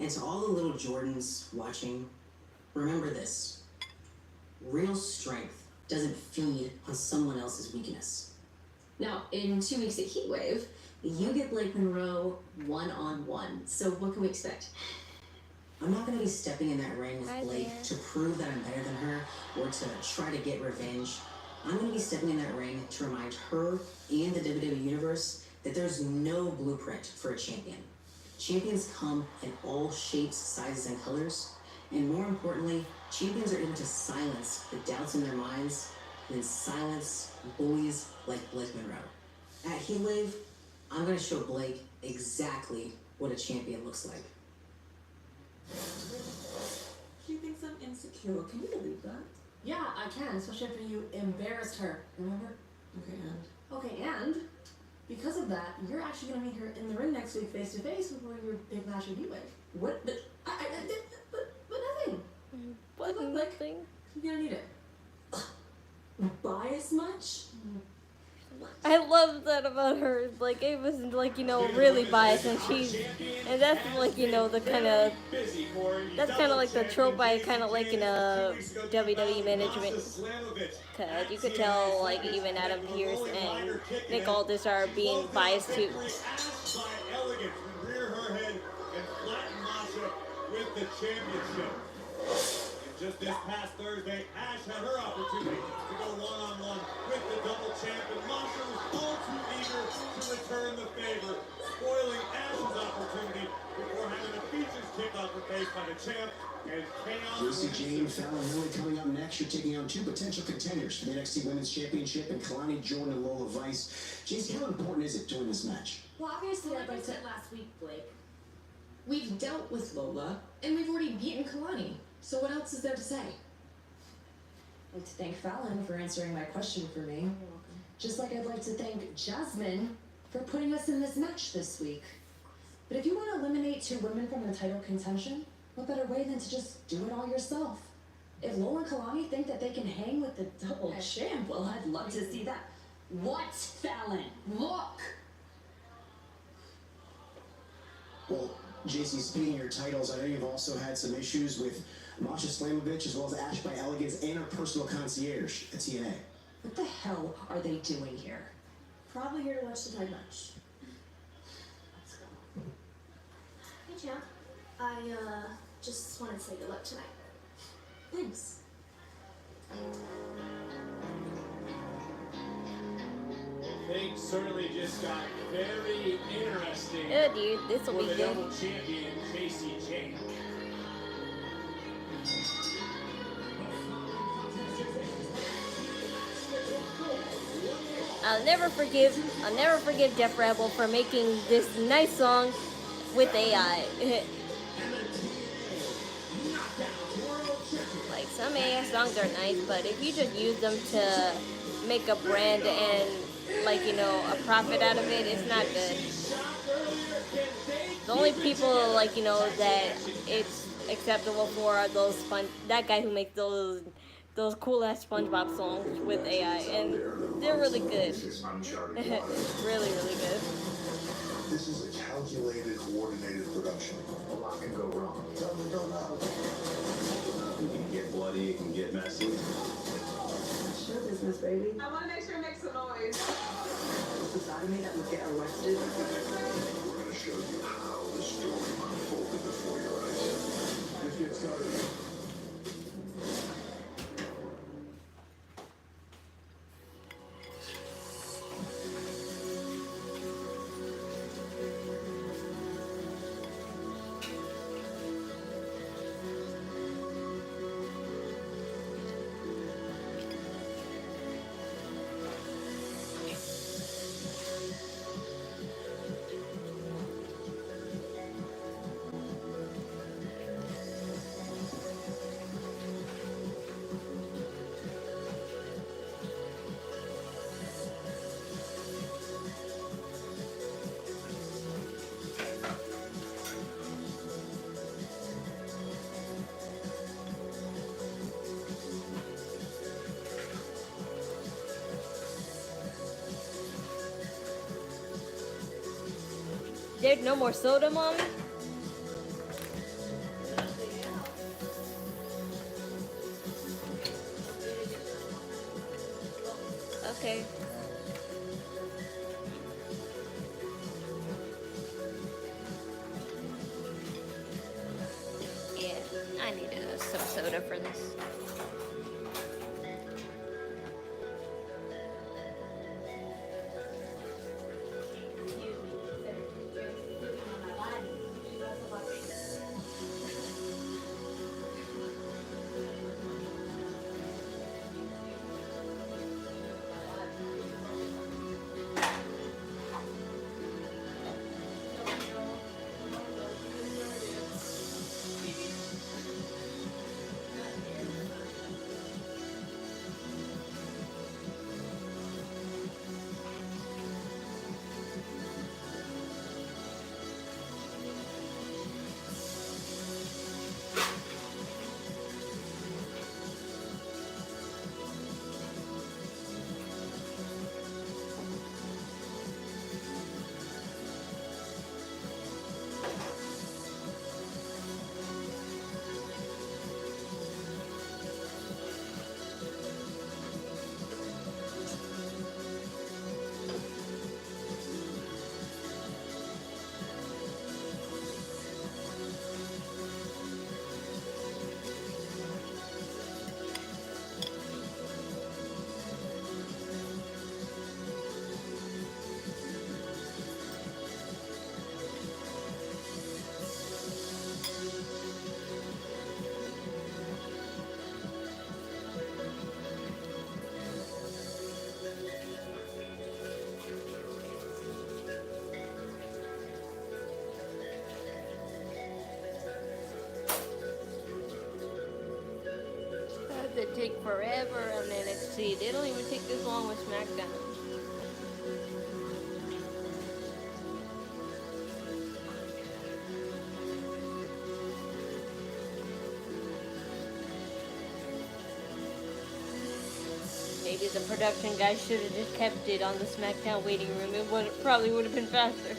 And to all the little Jordans watching, remember this. Real strength doesn't feed on someone else's weakness. Now, in 2 weeks at Heatwave, you get Blake Monroe one-on-one. So what can we expect? I'm not going to be stepping in that ring with Hi Blake there. to prove that I'm better than her or to try to get revenge. I'm going to be stepping in that ring to remind her and the WWE Universe that there's no blueprint for a champion. Champions come in all shapes, sizes, and colors. And more importantly, champions are able to silence the doubts in their minds and then silence bullies like Blake Monroe. At Heatwave, I'm going to show Blake exactly what a champion looks like. She thinks I'm insecure. Can you believe that? Yeah, I can, especially after you embarrassed her, remember? Okay, and because of that, you're actually gonna meet her in the ring next week, face to face, before your big match with Heatwave. What? But nothing. What Like, thing? you're gonna need it. Bias much? I love that about her. Like, it was like, you know, really biased, and that's like, you know, the kind of, that's kind of like the trope I kind of like in a WWE management. Cause you could tell, like, even Adam Pearce and Nick Aldis are being biased too. Just this past Thursday, Ash had her opportunity to go one-on-one with the double champ, and Masha was all too eager to return the favor, spoiling Ash's opportunity before having a features kick off her face by the champ, and chaos. Josie Jane, Fallon Lily coming up next. You're taking on two potential contenders for the NXT Women's Championship, and Kelani, Jordan, and Lola Vice. Jason, how important is it to win this match? Well, obviously, I'd like to... last week, Blake. We've dealt with Lola, and we've already beaten Kelani. So what else is there to say? I'd like to thank Fallon for answering my question for me. You're welcome. Just like I'd like to thank Jasmine for putting us in this match this week. But if you want to eliminate two women from the title contention, what better way than to just do it all yourself? If Lola and Kelani think that they can hang with the double champ, well, I'd love to see that. What, Fallon? Look! Well, JC, speaking of your titles, I know you've also had some issues with Masha Slamovich as well as Ash by Elegance and her personal concierge at TNA. What the hell are they doing here? Probably here to watch the tag match. Let's go. Hey, champ. I just wanted to say good luck tonight. Thanks. Things certainly just got very interesting Oh, dude, this will for be the good. double champion, Josie Jane. I'll never forgive Def Rebel for making this nice song with AI. Like, some AI songs are nice, but if you just use them to make a brand and, like, you know, a profit out of it, it's not good. The only people, like, you know, that it's acceptable for are that guy who makes those cool ass SpongeBob songs with AI, and they're really good. really, really good. This is a calculated, coordinated production. A lot can go wrong. Something don't know. It can get bloody, it can get messy. Show business, baby. I want to make sure it makes some noise. There's the side of me that would get arrested. We're going to show you how the story unfolded before your eyes. Let's get started. There's no more soda, Mommy? Okay. Yeah, I need some soda for this. They take forever on NXT. They don't even take this long with SmackDown. Maybe the production guys should have just kept it on the SmackDown waiting room. It probably would have been faster.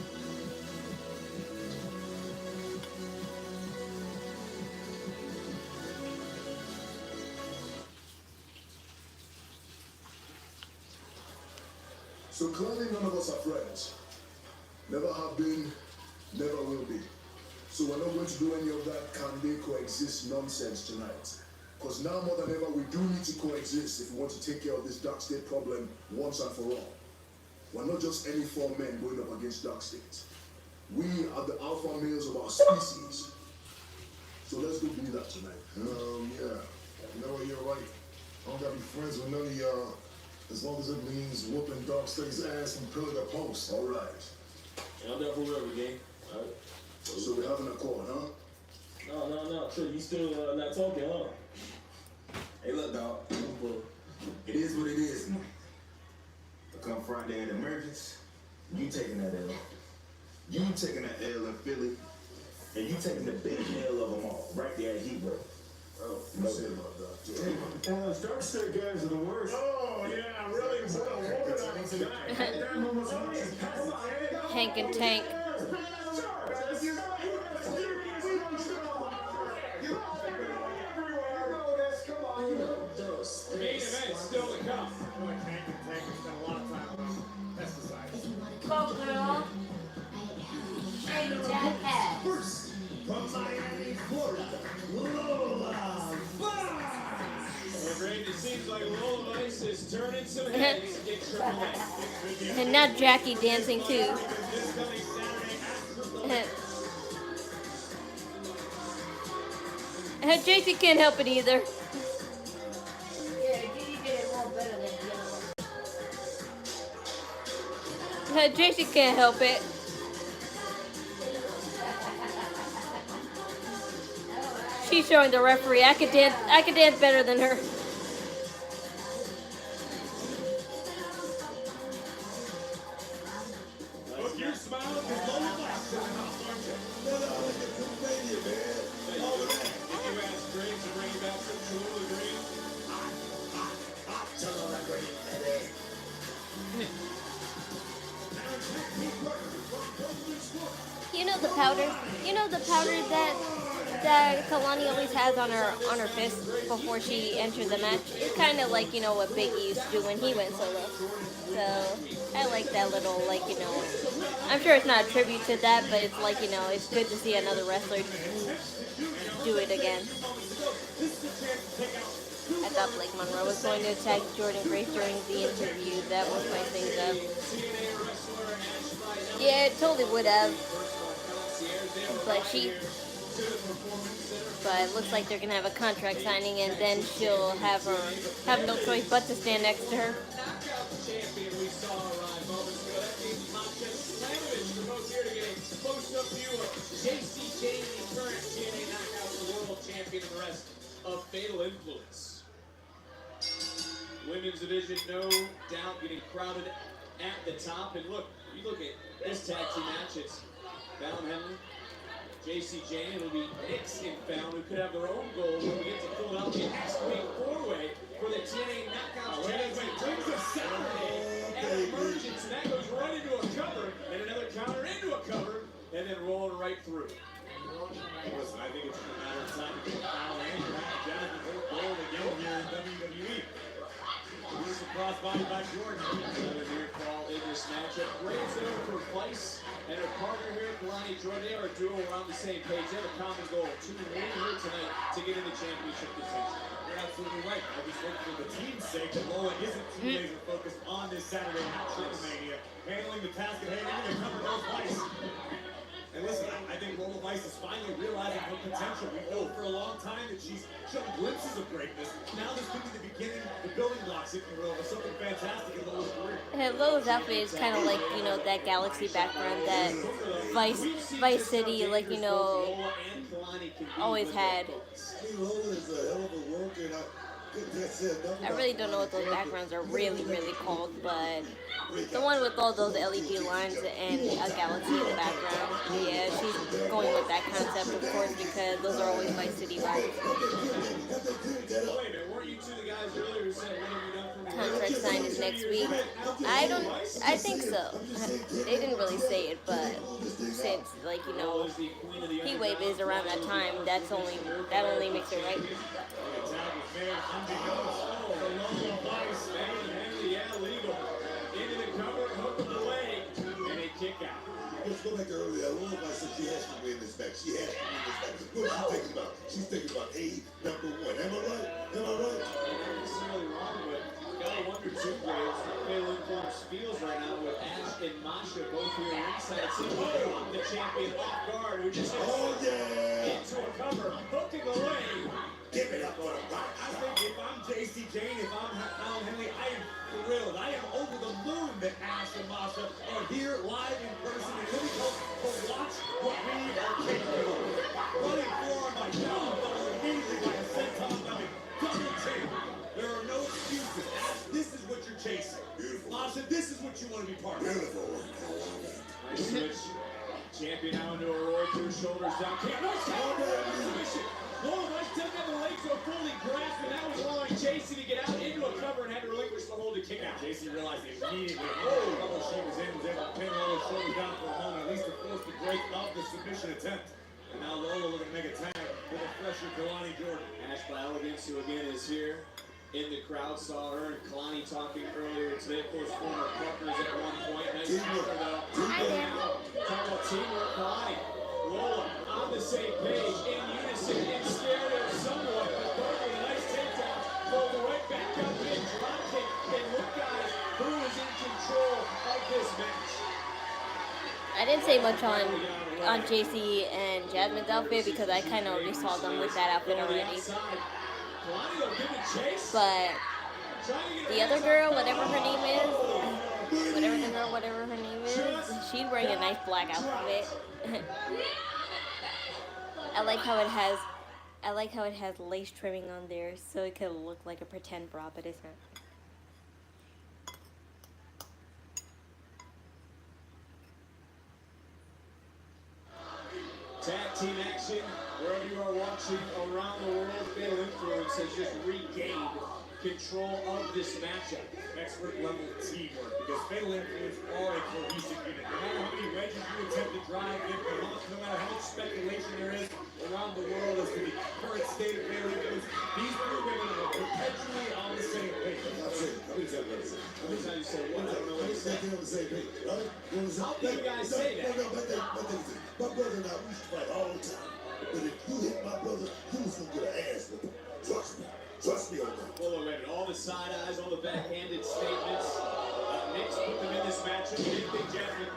So clearly none of us are friends. Never have been, never will be. So we're not going to do any of that can they coexist nonsense tonight. Because now more than ever we do need to coexist if we want to take care of this DarkState problem once and for all. We're not just any four men going up against DarkState. We are the alpha males of our species. So let's go do that tonight. Yeah. You know what, you're right. I don't gotta be friends with none of y'all. As long as it means whooping DarkState's ass from pillar to post. All right. Yeah, I'm down for whatever, gang. All right. So we're having a call, huh? No. Sure, you still not talking, huh? Hey, look, dog. It is what it is. Come Friday at Emergence, you taking that L. You taking that L in Philly, and you taking the big L of them all, right there at Heat Road. Oh, you say about that. DarkState guys are the worst. Oh, yeah, really? Hank and Tank. Main event still to come. Go, girl. Hey, jackass. First, from Miami, Florida, Lola. It seems like Lola is turning some heads in Triple H. And now Jackie dancing too. JC can't help it either. Yeah, Diddy did it more better than the other one. JC can't help it. She's showing the referee. I could dance better than her. Look, you're smiling because Lola Black's in the house, aren't you? No, look at Pennsylvania, man. All of that. Did you ask Greg to bring back some Cholula Green? Cholula Green, baby. powder. You know the powder that Kelani always has on her fist before she enters the match. It's kind of like, you know, what Biggie used to do when he went solo. So I like that little, like, you know, I'm sure it's not a tribute to that, but it's like, you know, it's good to see another wrestler do it again. I thought Blake Monroe was going to attack Jordan Grace during the interview. That will spice things up. Yeah, it totally would have. But it looks like they're gonna have a contract signing, and then she'll have no choice but to stand next to her. Of Fatal Influence. Women's division, no doubt, getting crowded at the top. And look, you look at this tag team match, it's Fallon Henley, JC Jane, it'll be Nix and Fallon, who could have their own goal when we get to Philadelphia next week, 4-way for the TNA Knockouts Championship. Brings us Saturday at Emergence, and that goes right into a cover, and another counter into a cover, and then rolling right through. Listen, I think it's a matter of time to get Fallon and Jasmine gold again here in WWE. Here's the crossbody by Jordan. Another near fall in this matchup. Graves it over for Vice and her partner here, Kelani Jordan. They are a duo around the same page. They have a common goal to win here tonight to get into championship contention. You're absolutely right. I just hope for the team's sake that Lola isn't too laser focused on this Saturday night Triple-Mania. Handling the task at hand, even to cover those Vice. And listen, I think Lola Vice is finally realizing her potential. We know for a long time that she's shown glimpses of greatness. Now this could be the beginning, the building blocks, if you will, of something fantastic in Lola's career. Lola's outfit is kind of like, you know, that Galaxy background that Vice City, like, you know, always had. Lola is a hell of a worker, and I really don't know what those backgrounds are really called, but the one with all those LED lines and a galaxy in the background. Yeah, she's going with that concept, of course, because those are always Vice City vibes. Contract sign is next week. I think so. They didn't really say it, but since, like, you know, Heat Wave is around that time, that only makes it right. Let's go back to earlier. Lola Vice said she has to win this match. She has to win this match. What is she thinking about? She's thinking about Heyy #1. Am I right? Am I right? Not necessarily wrong, but gotta wonder too, Graves. Fatal Influence feels right now with Ash and Masha both here inside. See the champion off guard who just into a cover, hooking away. Give it up for the rock. I think if I'm JC Jane, if I'm Fallon Henley, I am thrilled. I am over the moon that Ash and Masha are here live in person in Liverpool to watch what we are capable of. Running forward by Fallon, followed immediately by a senton coming. Double team. There are no excuses. Ash, this is what you're chasing. Beautiful. Masha, this is what you want to be part of. Beautiful. Nice switch. Champion now into a roll through shoulders down. Submission. Lola Vice didn't have the legs so fully grasped, and that was allowing JC to get out into a cover and had to relinquish the hold to kick out. JC realized immediately how trouble she was in, was able to pin Lola's shoulders down for a moment, at least to force the break of the submission attempt. And now Lola looking to make a tag with a fresher Kelani Jordan. Ash by Elegance, who again is here in the crowd, saw her and Kelani talking earlier today. Of course, former partners at one point. Nice teamwork, though. Talk about teamwork, Kelani. Lola on the same page, in unison, in stereo somewhat, but both with a nice takedown, pulled right back up in drop kick, and look, guys, who is in control of this match. I didn't say much on JC and Jasmine's outfit because I kind of already saw them with that outfit already. But the other girl, whatever her name is, she's wearing a nice black outfit. I like how it has lace trimming on there, so it could look like a pretend bra, but it's not. Tag team action, wherever you are watching around the world, Fatal Influence has just regained control of this matchup. Expert level teamwork, because Fatal Influence are a cohesive unit. No matter how many wedges you attempt to drive in, no matter how much speculation there is around the world as to the current state of Fatal Influence, these three women are perpetually on the same page. That's it. How many times you say what? I don't know what you said. on the same page, right? How can you guys say that? No, my brother and I used to fight all the time. But if you hit my brother, you was gonna get an ass whipping. Trust me. Trust me on that. Well, wait, all the side eyes, all the backhanded statements. Nick's put them in this matchup. He didn't think Jasmine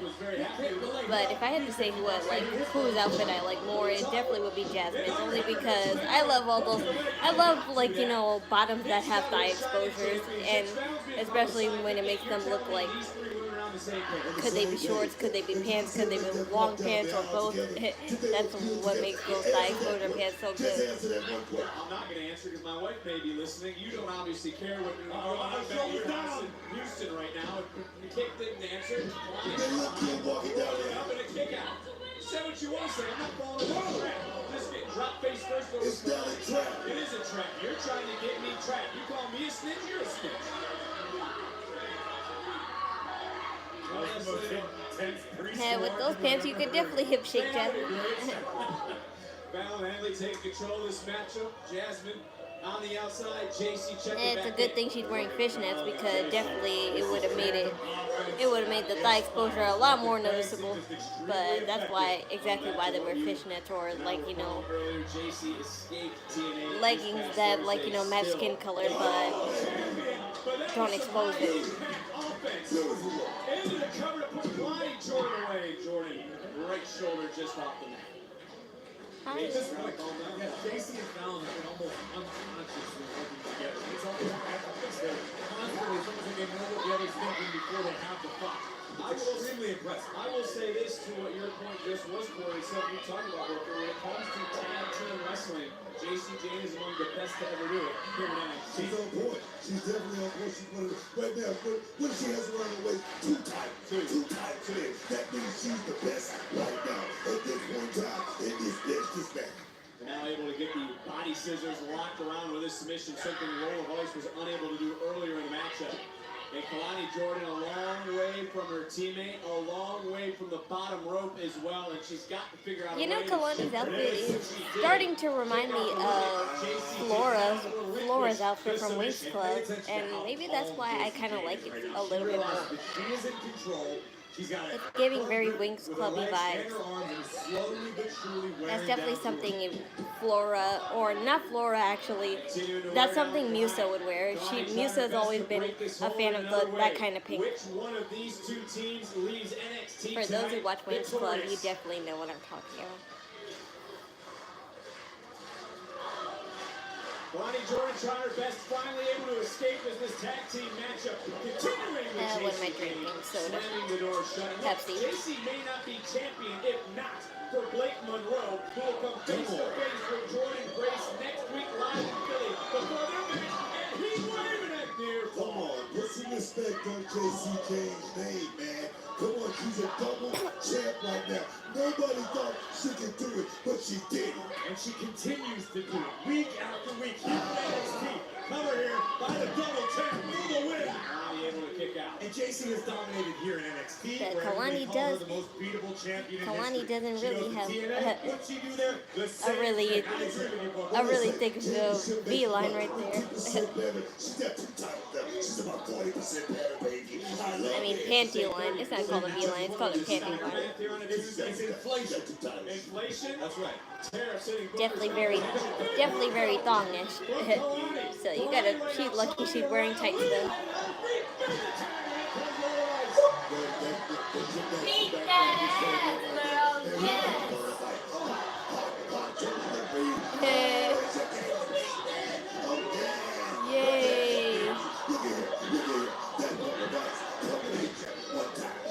was very happy. But if I had to say whose outfit I like more, it definitely would be Jasmine's, only because I love all those, I love, like, you know, bottoms that have thigh exposures, and especially when it makes them look like, could they be shorts, could they be pants, could they be long pants, or both. That's what makes those thigh exposure pants so good. I'm not going to answer because my wife may be listening. You don't obviously care what you're down in Houston right now. The kick didn't answer. I'm going to kick out. Say what you want to say. I'm not falling into the trap. Just get drop face first over. It's not a trap. It is a trap. You're trying to get me trapped. You call me a snitch, you're a snitch. Yeah, with those pants, you could definitely hip shake Jasmine. Val and Henley take control of this matchup. Jasmine on the outside. JC check And it's a good thing she's wearing fishnets, because definitely it would have made the thigh exposure a lot more noticeable. But that's exactly why they wear fishnets, or, like, you know, leggings that, like, you know, match skin color but don't expose it. Into the cover to put Kelani Jordan away. Jordan, right shoulder just off the mat. JC and Fallon have been almost unconsciously working together. It's almost effortless. They're constantly, it's almost like they know what the other's thinking before they have the fight. It's extremely impressive. I will say this to what your point just was, Corey. Something you talked about, Booker. When it comes to tag team wrestling, JC Jane is among the best to ever do it. Here in NXT. She's on point. She's definitely on point. She's one of the, right now, what if she has around the way? Too tight. Too tight today. That means she's the best right now at this one time in this match. Now able to get the body scissors locked around with this submission, something Lola was unable to do earlier in the matchup. And Kelani Jordan a long way from her teammate, a long way from the bottom rope as well, and she's got to figure out. You know, Kelani's outfit is starting to remind me of Flora's outfit from Wings Club, and maybe that's why I kind of like it a little bit more. She is in control. She's got It's giving very Wings Clubby vibes. That's definitely something Flora, or not Flora actually, that's something Musa would wear. Musa's always been a fan of that kind of pink. Which one of these two teams leaves NXT For those who watch Wings Club, you definitely know what I'm talking about. Kelani Jordan trying her best, finally able to escape as this tag team matchup continuing with What am I drinking? Soda. slamming the door shut. Pepsi. JC may not be champion if not for Blake Monroe, who will come face to face with Jordan Grace next week live in Philly. Before their match, and he's waving at near Come fall. on, put some respect on JC Jane's name, man. Come on, she's a double champ right now. Nobody thought she could do it, but she did it. And she continues to do it week after week here in NXT. Cover here by the double champ for the win. Kelani able to kick out. And JC has dominated here in NXT. But where Kelani they call her the most beatable champion in Kelani history. doesn't She really goes to have TNA. What'd she do there? The a same really thing. I agree with you, Booker. a really thick V line right there. 2% better. She's got 2 titles though. She's about 40% better, baby. I mean, panty line. It's not called a V line. It's called a panty line. It's inflation. Inflation? That's right. Tariffs hitting Definitely very thongish. So you gotta. She's lucky she's wearing tights though. Beat that ass, girl. Yes. Yay!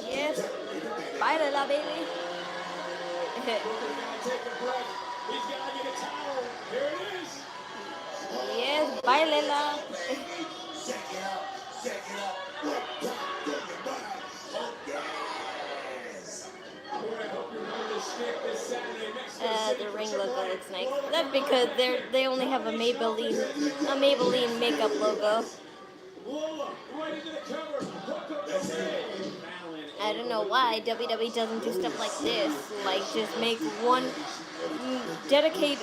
Yes, bye, la baby. Take a breath. He's got to get a towel. Here it is. Yes, bye, Lela. The ring logo looks nice. That's because they only have a Maybelline makeup logo. Lola, right into the cover. Hook up the save. I don't know why WWE doesn't do stuff like this. Like just make one dedicate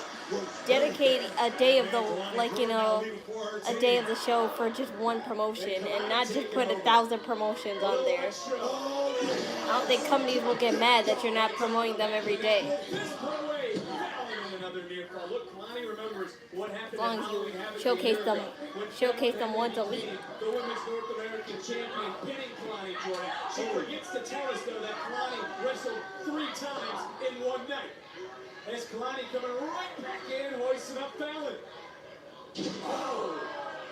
a day of the a day of the show for just one promotion and not just put 1,000 promotions on there. I don't think companies will get mad that you're not promoting them every day. As long as you showcase them once a week. The women's North American champion pinning Kelani Jordan. She forgets to tell us though that Kelani wrestled 3 times in one night. As Kelani coming right back in, hoisting up Fallon. Oh,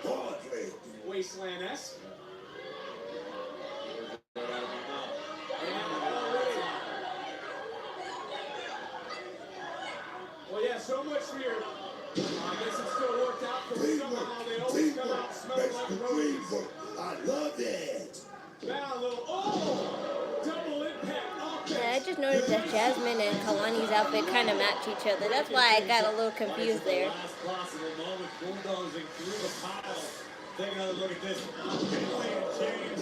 hardly. Wasteland-esque. Well, yeah, so much for your... I guess it still worked out for somehow. They always come out smelling like roses. I love it. Now a little... Oh! Double impact. Yeah, I just noticed that Jasmine and Kalani's outfit kind of match each other. That's why I got a little confused there. Last possible moment, bulldozing through the pile. Take another look at this.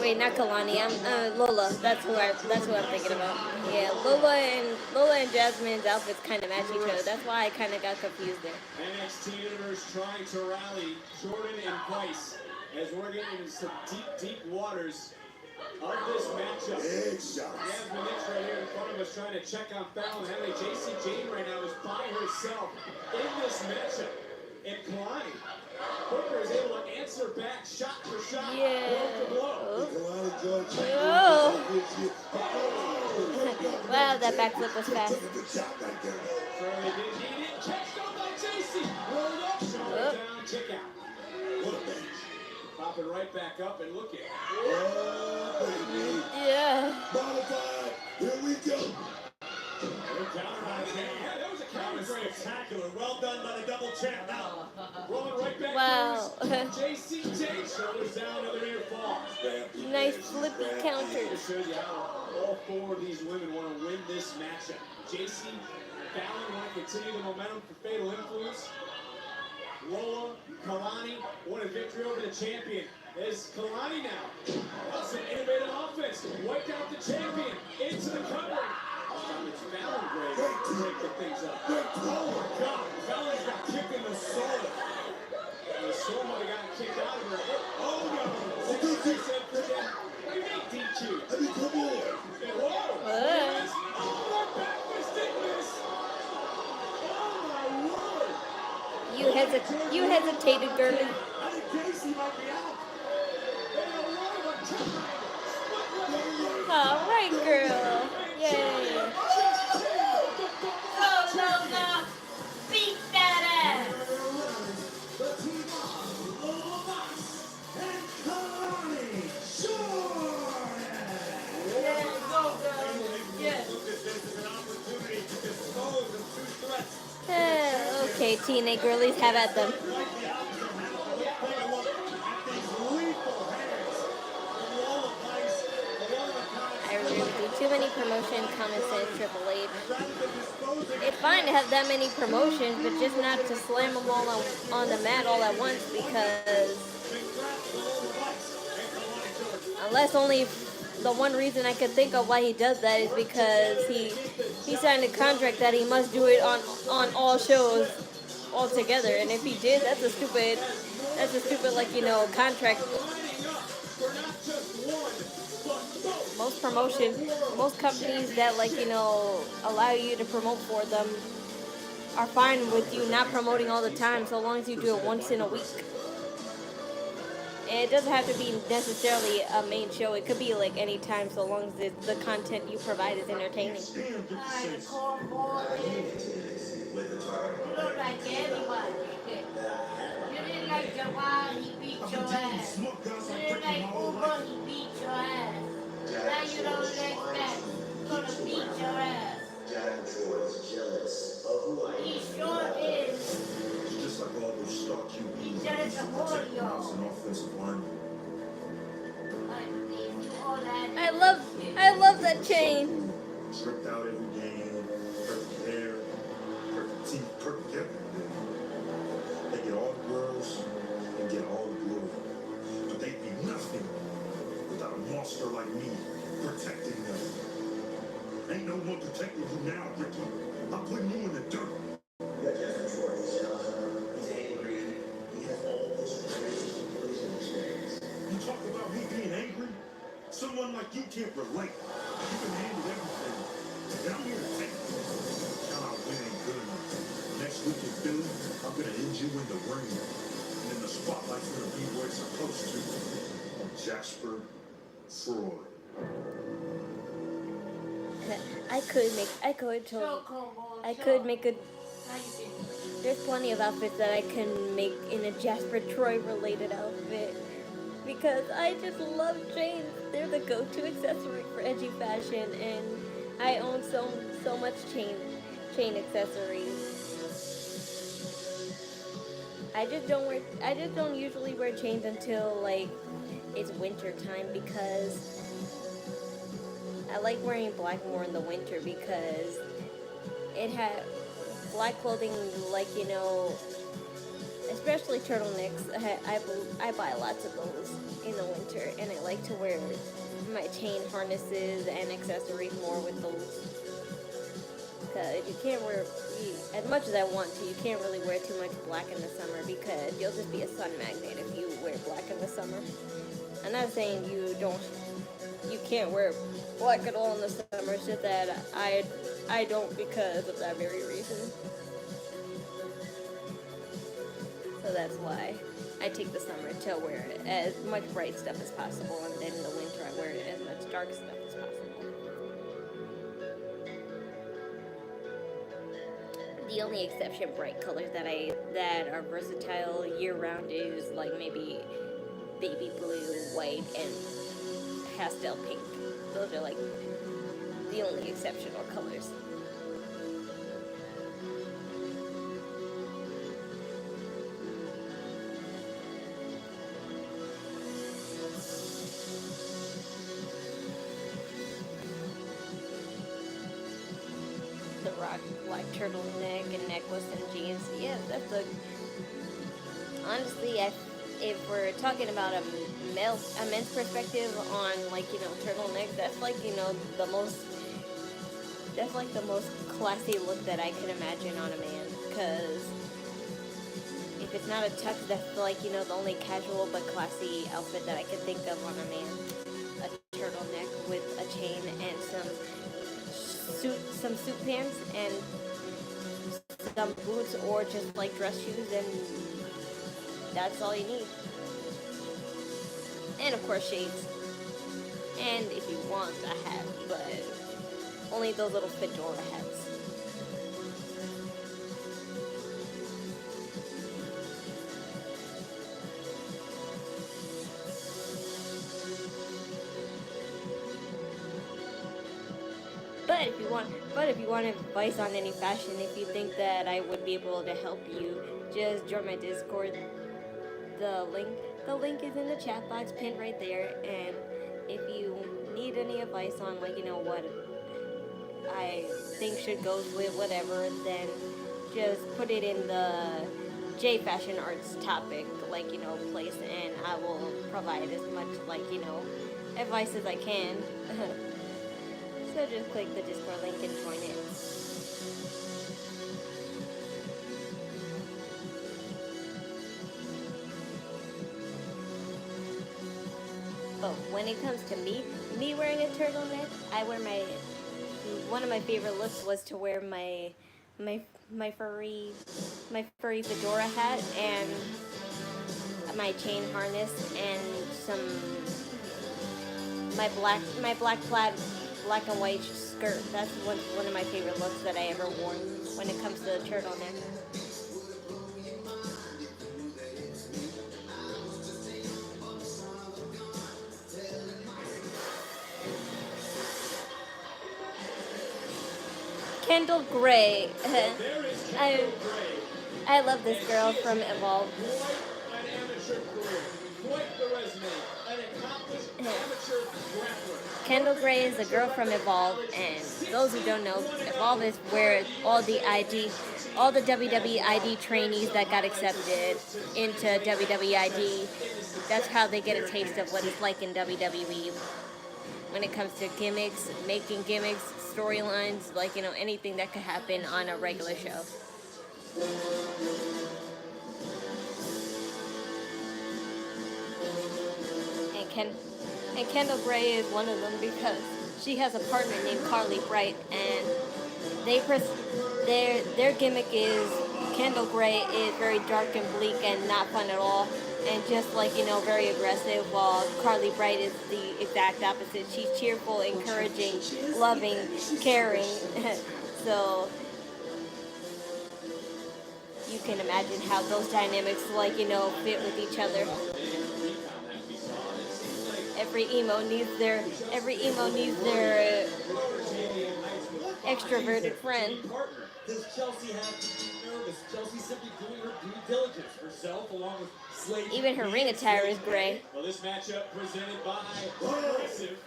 Wait, not Kelani. I'm Lola. That's who I'm thinking about. Yeah, Lola and Jasmine's outfits kind of match each other. That's why I kind of got confused there. NXT Universe trying to rally Jordan and Vice as we're getting into some deep waters of this matchup. Jasmine Nix right here in front of us trying to check on Fallon Henley. JC Jane right now is by herself in this matchup. And Kelani Booker is able to answer back shot for shot, blow for blow. Oh. Wow, that backflip was fast. He didn't catch on by JC. Rolled up, shoulder down, kick out. What a match. Popping right back up and looking. Yeah. Modified. Here we go. Yeah, that was a counter spectacular. Well done by the double champ. Now, rolling right back. Wow. JC shoulders down to the near fall. Nice flippy counters. It shows you how all 4 of these women want to win this matchup. JC, Fallon want to continue the momentum for Fatal Influence. Lola, Kelani won a victory over the champion. Is Kelani now? That's an innovative offense. Wiped out the champion into the covering. It's Fallon Gray to take the things up. Oh my God, Fallon's got kicked in the soul. The soul might have gotten kicked out of her. Oh no! What do you think? What do you mean DQ? I mean, come on. Whoa! Oh, back fisted miss. Oh my word! You hesitated, girlie. I think Casey might be out. All right, girl. Yay. No. Beat that ass. The team of Lola and Kelani Jordan. Go, girl. Yeah. Look at this as an opportunity to dispose of 2 threats. Okay, teenage girlies, have at them. Like the opposite happened. Let's take a look at these lethal hands from Lola Vice. I really do too many promotion comments in Triple H. It's fine to have that many promotions, but just not to slam them all on the mat all at once because unless only the one reason I could think of why he does that is because he signed a contract that he must do it on all shows all together, and if he did, that's a stupid contract. Most companies that allow you to promote for them are fine with you not promoting all the time, so long as you do it once in a week. And it doesn't have to be necessarily a main show. It could be like any time, so long as the content you provide is entertaining. You look like everybody. You didn't like Jawan, he beat your ass. You didn't like Uber, he beat your ass. Now you don't like that. He's gonna beat your ass. He sure is. Just like all those star QBs. He's jealous of all y'all. An offensive lineman. I love that chain. Tripped out every game. Perfect hair. Perfect teeth. like me protecting them. Ain't no one protecting you now, Ricky. I'm putting you in the dirt. You got Jeff Short. He's angry. He has all this crazy collision experience. You talk about me being angry? Someone like you can't relate. You can handle everything. And I'm here to take it. Nah, win ain't good enough. Next week in Philly, I'm gonna end you in the ring. And then the spotlight's gonna be where it's supposed to. On Jasper Freud. I could make a. There's plenty of outfits that I can make in a Jasper Troy related outfit because I just love chains. They're the go-to accessory for edgy fashion, and I own so much chain accessories. I just don't usually wear chains until like it's winter time because I like wearing black more in the winter because it had black clothing, like, you know, especially turtlenecks. I buy lots of those in the winter, and I like to wear my chain harnesses and accessories more with those. Because you can't wear, as much as I want to, you can't really wear too much black in the summer because you'll just be a sun magnet if you wear black in the summer. I'm not saying you can't wear black at all in the summer, it's just that I don't because of that very reason. So that's why I take the summer to wear as much bright stuff as possible, and then in the winter I wear as much dark stuff as possible. The only exception bright colors that are versatile year round is like maybe baby blue, white, and pastel pink. Those are like the only exceptional colors. The rock black turtleneck and necklace and jeans. Yeah, that's a. Honestly, if we're talking about a men's perspective on, like, you know, turtlenecks, that's like, you know, the most classy look that I can imagine on a man. Because if it's not a tux, that's like, you know, the only casual but classy outfit that I can think of on a man. A turtleneck with a chain and some suit pants and some boots, or just like dress shoes, and that's all you need. And of course shades. And if you want a hat, but only those little fedora hats. But if you want advice on any fashion, if you think that I would be able to help you, just join my Discord. The link is in the chat box pinned right there, and if you need any advice on, like, you know, what I think should go with whatever, then just put it in the J Fashion Arts topic, like, you know, place, and I will provide as much, like, you know, advice as I can. So just click the Discord link and join it. But when it comes to me wearing a turtleneck, I wear one of my favorite looks was to wear my furry fedora hat and my chain harness and my black plaid black and white skirt. That's one of my favorite looks that I ever wore when it comes to the turtleneck. Kendall Gray. I love this girl from Evolve. Quite an amateur career. Quite the resume. An accomplished amateur grappler. Kendall Gray is a girl from Evolve, and those who don't know, Evolve is where all the WWE ID trainees that got accepted into WWE ID, that's how they get a taste of what it's like in WWE. when it comes to gimmicks, making gimmicks, storylines, like, you know, anything that could happen on a regular show. And Kendall Gray is one of them because she has a partner named Carly Bright, and their gimmick is Kendall Gray is very dark and bleak and not fun at all, and just like, you know, very aggressive, while Carly Bright is the exact opposite. She's cheerful, encouraging, loving, caring. So you can imagine how those dynamics, like, you know, fit with each other. Every emo needs their extroverted friend. Does Chelsea have to be nervous? Chelsea simply doing her due diligence herself, along with Slade. Even her ring attire is gray. Well, this matchup presented by Progressive.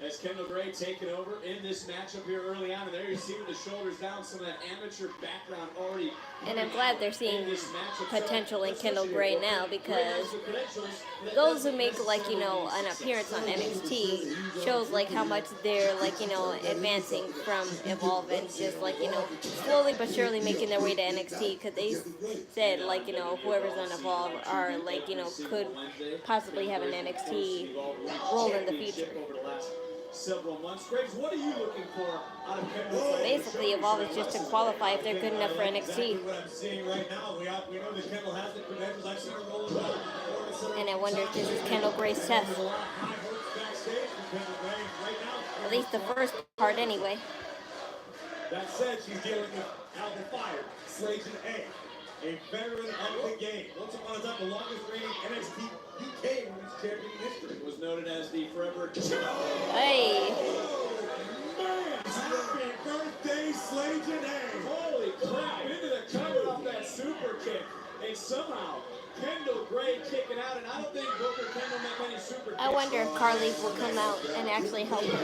As Kendall Gray taking over in this matchup here early on, and there you see with the shoulders down, some of that amateur background already. And I'm glad they're seeing potential in Kendall Gray now, because those who make, like, you know, an appearance on NXT shows like how much they're, like, you know, advancing from Evolve, and just, like, you know, slowly but surely making their way to NXT, because they said, like, you know, whoever's on Evolve are, like, you know, could possibly have an NXT role in the future. Several months. Graves, what are you looking for out of Kendall? Basically, Evolve is just to qualify if they're good enough for NXT. Exactly what I'm seeing right now. We know that Kendall has the credentials. I've seen her roll it out. And I wonder if this is Kendall Gray's test. At least the first part, anyway. That said, she's dealing with Alpha Fire, Slade A veteran of the game. Once upon a time, the longest reigning NXT UK Women's Champion in history. Was noted as the forever Hey! Man, happy birthday, Slade A! Holy crap, into the cover off that super kick. And somehow, Kendall Gray kicking out, and I don't think Booker Kendall met many super kicks. I wonder if Carly will come out and actually help her.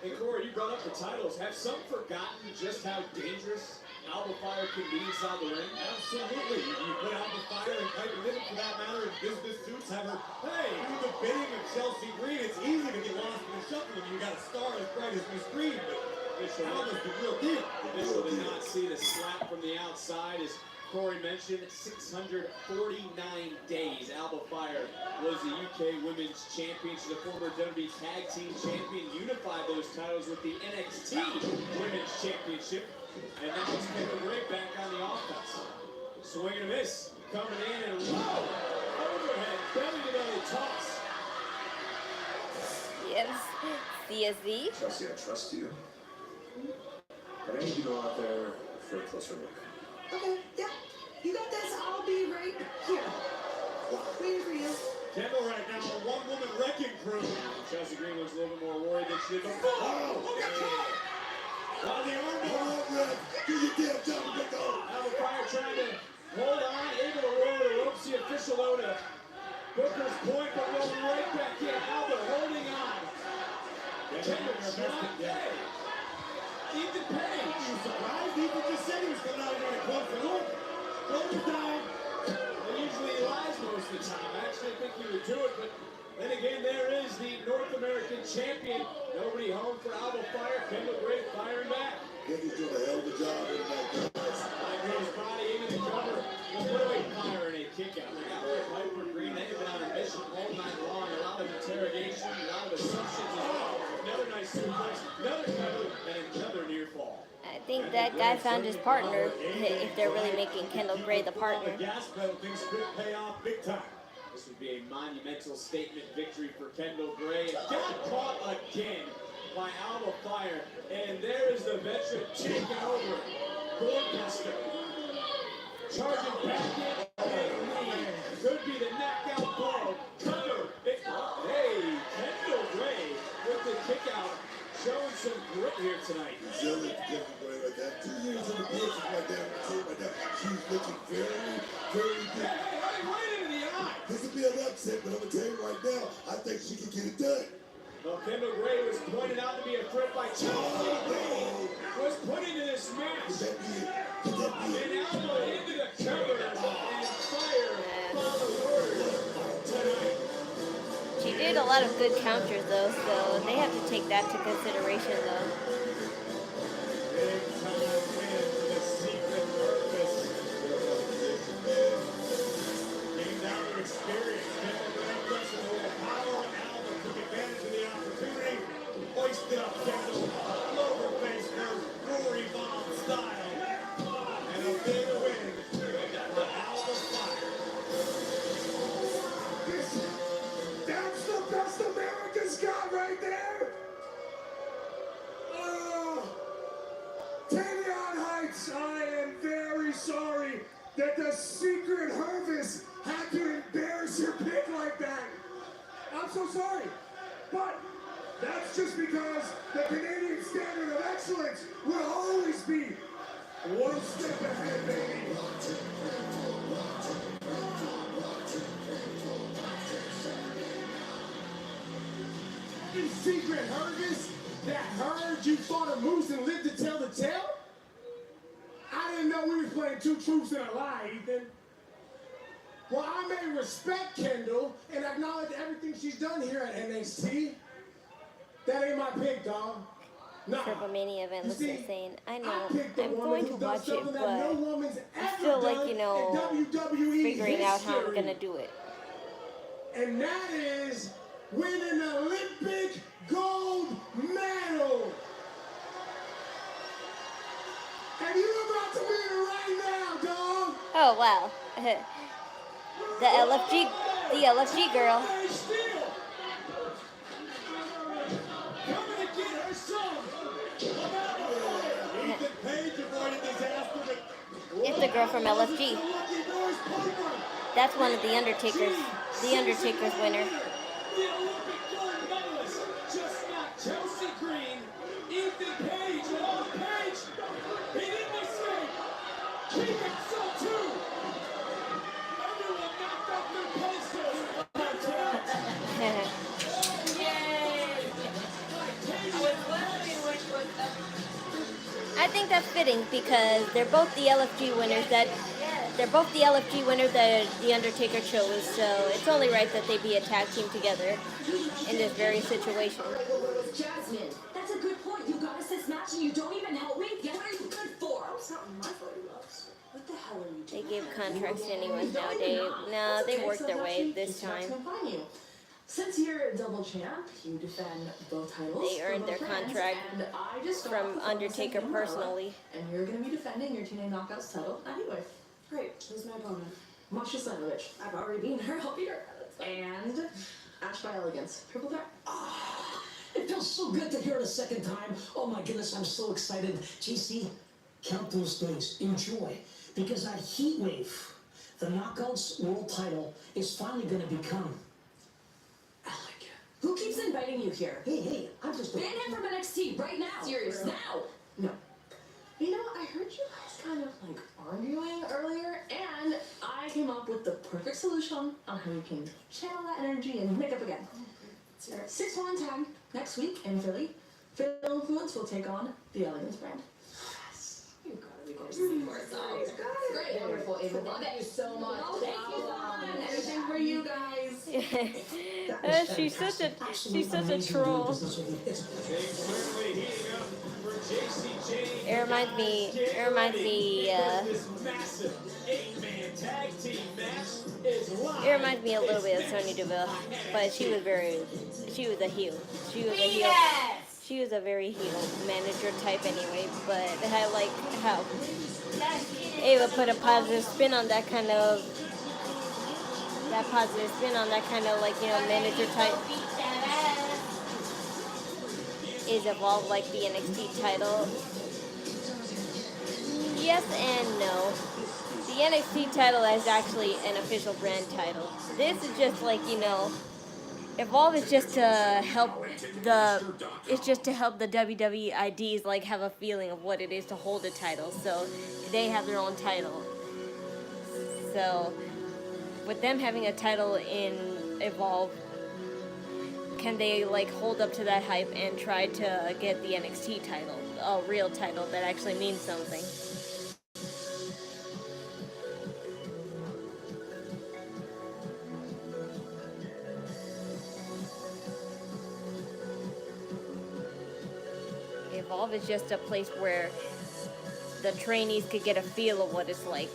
And Corey, you brought up the titles. Have some forgotten just how dangerous Alpha Fire can be inside the ring? Absolutely. You put Alpha Fire and Piper Niven, for that matter, and business suits have her. Hey, do the bidding of Chelsea Green. It's easy to get lost in the shuffle when you got a star as bright as Miss Green, but Alpha's the real deal. Official did not see the slap from the outside. As Corey mentioned, 649 days. Alpha Fire was the UK Women's Champion. She's a former WWE Tag Team Champion. Unified those titles with the NXT Women's Championship. And now it's Kendall Gray back on the offense. Swing and a miss. Coming in and whoa! Overhead, belly-to-belly toss. Yes. CSZ. Chelsea, I trust you. But I need you to go out there for a closer look. Okay, yeah. You got this. I'll be right here. Waiting for you. Kendall right now, a one-woman wrecking crew. Chelsea Green looks a little bit more worried than she did before. Oh, look at that! While the arm Do your damn job and get the Alpha Fire trying to hold on, able to roll the ropes. The official out of Booker's point, but rolling right back in. Alpha holding on. Kendall shot. Ethan Page. You surprised? Ethan just said he was coming out here and closer look. Shoulders down. He usually lies most of the time. I actually think he would do it, but then again, there is the North American champion. Nobody home for Alpha Fire. Kendall Gray firing back. He's doing a hell of a job in that. His body into the cover. Clearly firing a kick out. Piper Green, they have been on a mission all night long. A lot of interrogation, a lot of assumptions as well. Another nice suplex, another cover, and another near fall. I think that guy found his partner, if they're really making Kendall Gray the partner. The gas pedal, things could pay off big time. This would be a monumental statement victory for Kendall Gray. It got caught again by Alpha Fire. And there is the veteran taking over. Goldbuster. Charging back in. And knee. Could be the knockout blow. Cover. Hey, Kendall Gray with the kick out. Showing some grit here tonight. Resilient, Kendall like that. 2 years in the business like that. She's looking very, very good. Hey, right into the eye. This will be an upset, but I'm going to tell you right now, I think she can get it done. Well, Kendall Gray was pointed out to be a threat by Chelsea Green. Was put into this match. Could that be it? Could that be it? And Alpha into the cover. And Fire follows orders. did a lot of good counters though, so they have to take that to consideration though. Big time win for the Secret Purpose. Came down to experience. Kendall ran pressing with the power. Albert took advantage of the opportunity. Hoisted up Kendall. Clover face curve. Rory Bond style. And a big win for Albert Fire. That's the best America's got right there. Oh, Tavion Heights, I am very sorry that the Secret Hervis had to embarrass your pick like that. I'm so sorry. But that's just because the Canadian standard of excellence will always be one step ahead, baby. In Secret Hervis, that herd you fought a moose and lived to tell the tale? I didn't know we were playing two truths and a lie, Ethan. Well, I may respect Kendall and acknowledge everything she's done here at NXT. That ain't my pick, dog. Nah. Triple Mania event looks insane. I know. picked the I'm woman going who to does watch it, something but that no woman's I ever feel like, done you know, in WWE figuring out how I'm history. gonna do it. And that is win an Olympic gold medal. And you're about to win it right now, dog. Oh wow. the LFG girl. Coming to get her son. Ethan Page avoided disaster, but It's the girl from LFG. That's one of the Undertaker's winner. the Olympic gold medalist just not Chelsea Green, Ethan Page, and on Page. He didn't escape. He got some too. Everyone knocked off their posters. I think that's fitting because they're both the LFG winners that the Undertaker chose, so it's only right that they be a tag team together in this very situation. Jasmine, that's a good point. You got us this match and you don't even help me? Yeah, what are you good for? It's not my fault, loves. What the hell are you They doing? give contracts to anyone nowadays. No, they worked their way this time. Since you're a double champ, you defend both titles. They earned their for both brands, contract and I just got from off the phone Undertaker with Lola, personally. And you're going to be defending your TNA Knockouts title anyway. Great. Who's my opponent? Masha Slamovich. I've already beaten her. I'll beat her. And Ash by Elegance. Triple threat. It feels so good to hear it a second time. Oh my goodness, I'm so excited. JC, count those days. Enjoy. Because that heat wave, the Knockouts World title, is finally going to become. I like it. Who keeps inviting you here? Hey, I'm just. Ban him from NXT right now. Seriously. Now. No. You know, I heard you guys kind of like arguing earlier, and I came up with the perfect solution on how you can channel that energy and make up again. 6-1 tag next week in Philly. Phil Influence will take on the Elegance brand. Yes. You gotta be going to see more songs. Great. Wonderful. Ava. Thank you so much. Thank you so much. Anything for you guys. She's such a troll. It reminds me. This massive 8-man tag team match is live. It reminds me a little bit of Sonya Deville, but she was a heel. She was a very heel manager type anyway, but I like how Ava put a positive spin on that kind of like, you know, manager type. Is evolved like the NXT title. Yes and no. The NXT title is actually an official brand title. This is just like, you know, Evolve is just to help the WWE IDs like have a feeling of what it is to hold a title. So they have their own title. So with them having a title in Evolve, can they like hold up to that hype and try to get the NXT title, a real title that actually means something? off as just a place where the trainees could get a feel of what it's like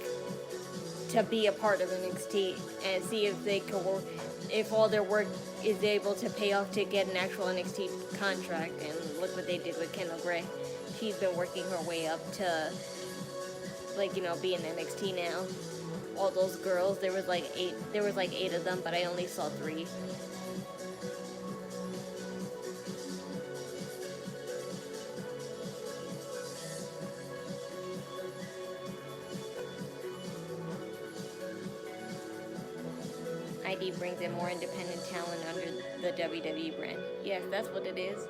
to be a part of NXT and see if they could work, if all their work is able to pay off to get an actual NXT contract. And look what they did with Kendall Gray. She's been working her way up to, like, you know, be in NXT now. All those girls, there was like 8 of them, but I only saw 3. ID brings in more independent talent under the WWE brand. Yes, that's what it is.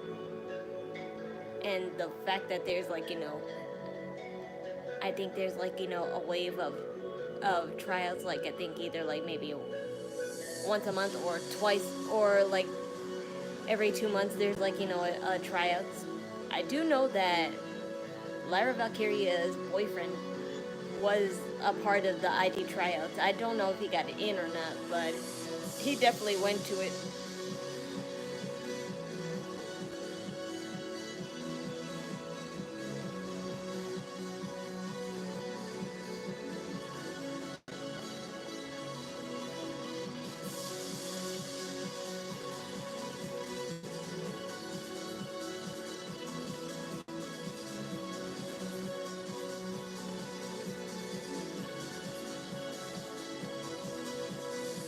And the fact that there's, like, you know, I think there's, like, you know, a wave of tryouts, like, I think either, like, maybe once a month or twice, or, like, every 2 months there's, like, you know, a tryouts. I do know that Lyra Valkyria's boyfriend was a part of the ID tryouts. I don't know if he got in or not, but he definitely went to it.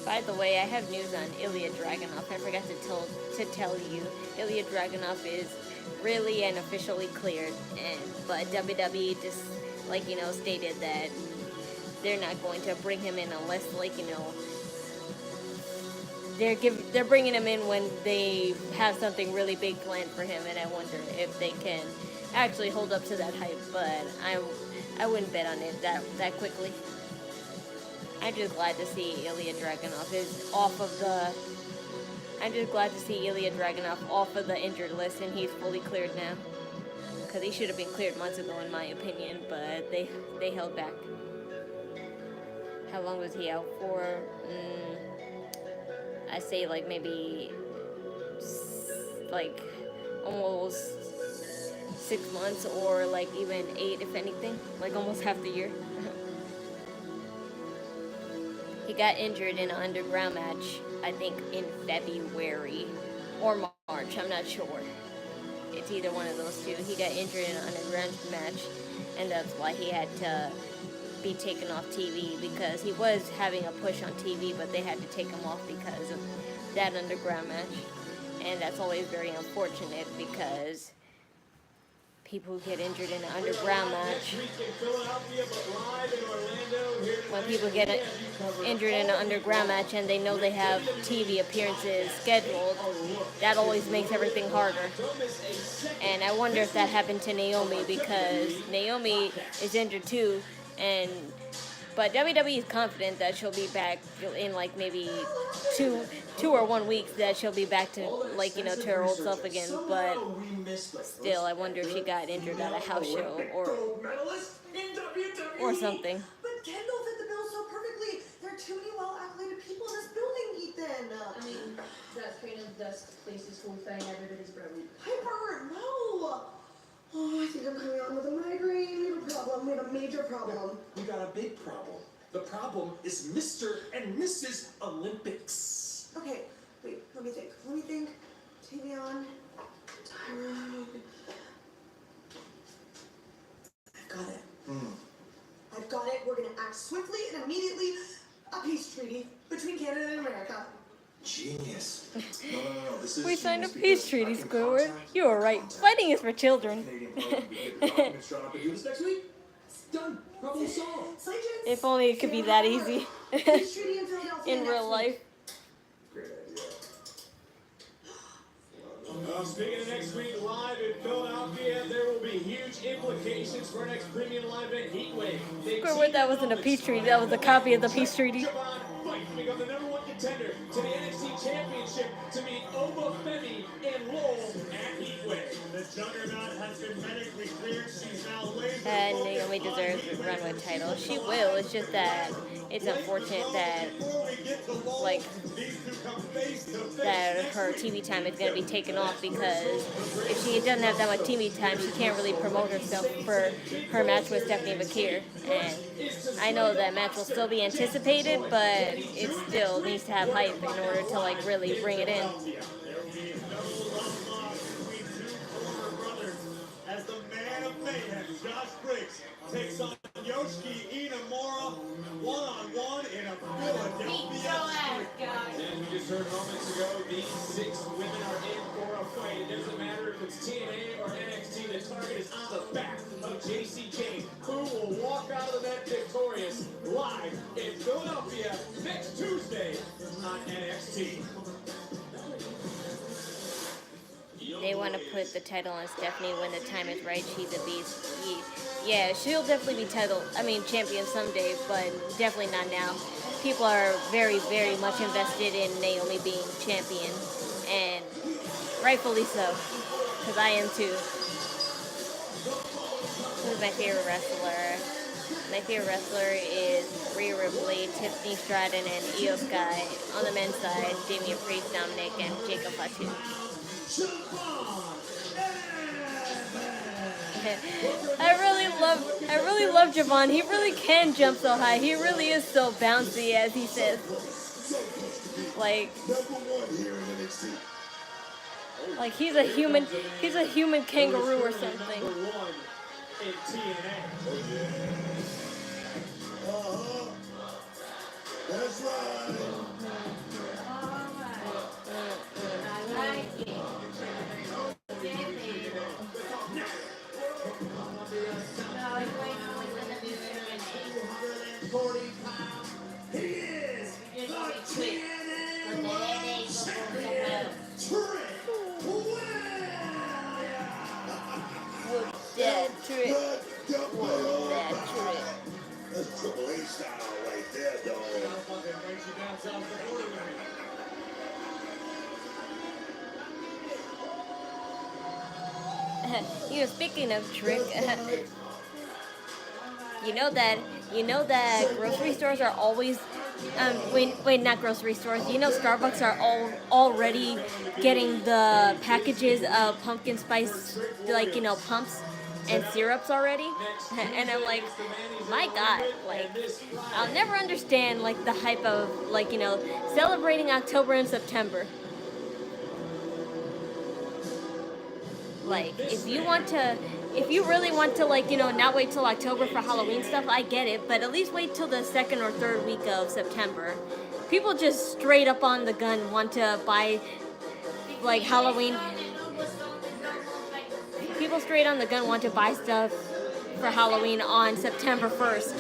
By the way, I have news on Ilya Dragunov. I forgot to tell you. Ilya Dragunov is really and officially cleared, but WWE just, like, you know, stated that they're not going to bring him in unless, like, you know, they're bringing him in when they have something really big planned for him, and I wonder if they can actually hold up to that hype. But I wouldn't bet on it that quickly. I'm just glad to see Ilya Dragunov is off of the. I'm just glad to see Ilya Dragunov off of the injured list, and he's fully cleared now. Because he should have been cleared months ago, in my opinion, but they held back. How long was he out for? I say like maybe like almost 6 months, or like even 8, if anything, like almost half the year. He got injured in an underground match, I think in February or March, I'm not sure. It's either one of those two. He got injured in an underground match, and that's why he had to be taken off TV, because he was having a push on TV, but they had to take him off because of that underground match. And that's always very unfortunate, because people who get injured in an underground match, when people get injured in an underground match and they know they have TV appearances scheduled, that always makes everything harder. And I wonder if that happened to Naomi, because Naomi is injured too, but WWE is confident that she'll be back in like maybe two or 1 week, that she'll be back to, like, you know, to her old self again. But still, I wonder if she got injured at a house show or something. But Kendall fit the bill so perfectly. There are too many well-acclimated people in this building, Ethan. I mean, that kind of dust places whole thing, everybody's brilliant. Piper, no! Oh, I think I'm coming on with a migraine. We have a problem. We have a major problem. We got a big problem. The problem is Mr. and Mrs. Olympics. Okay, wait, let me think. Tavion, Tyra. I've got it. I've got it. We're gonna act swiftly and immediately. A peace treaty between Canada and America. Genius. No. This is We signed a peace treaty, Squidward. You were right. Fighting is for children. Next week? Done. Problem solved. If only it could be that easy Peace treaty in Philadelphia in real life. Great idea. Speaking of next week live in Philadelphia, there will be huge implications for our next premium live event, Heatwave. Squidward, that wasn't a peace treaty. That was a copy of the peace treaty. Fight to become the #1 contender to the NXT Championship to meet Femi and lolz at Heatwave. The juggernaut has been medically cleared. She's now laser And Naomi deserves the runway title. She will. It's just that it's unfortunate that, like, that her TV time is going to be taken off, because if she doesn't have that much TV time, she can't really promote herself for her match with Stephanie McKeer. And I know that match will still be anticipated, but it still needs to have hype in order to, like, really bring it in. As the man of mayhem, Josh Briggs takes on Yoshiki Inamura one-on-one in a Philadelphia street. And we just heard moments ago, these 6 women are in for a fight. It doesn't matter if it's TNA or NXT, the target is on the back of JC James, who will walk out of the net victorious live in Philadelphia next Tuesday on NXT. They want to put the title on Stephanie when the time is right. She's a beast. Yeah, she'll definitely be champion someday, but definitely not now. People are very, very much invested in Naomi being champion, and rightfully so, because I am too. Who's my favorite wrestler? My favorite wrestler is Rhea Ripley, Tiffany Stratton, and Io Sky. On the men's side, Damian Priest, Dominic, and Jacob Fatu. I really love Javon. He really can jump so high. He really is so bouncy, as he says. Like he's a human kangaroo or something. That's right. I like it. He is the TNA World Champion, Trick Williams. That's Triple H style right there, dog. Speaking of Trick, you know that grocery stores are always, not grocery stores. You know Starbucks are already getting the packages of pumpkin spice, pumps and syrups already. And I'm like, my God, I'll never understand, the hype of, celebrating October and September. If you really want to, not wait till October for Halloween stuff, I get it, but at least wait till the 2nd or 3rd week of September. People just straight up on the gun want to buy, Halloween. People straight on the gun want to buy stuff for Halloween on September 1st.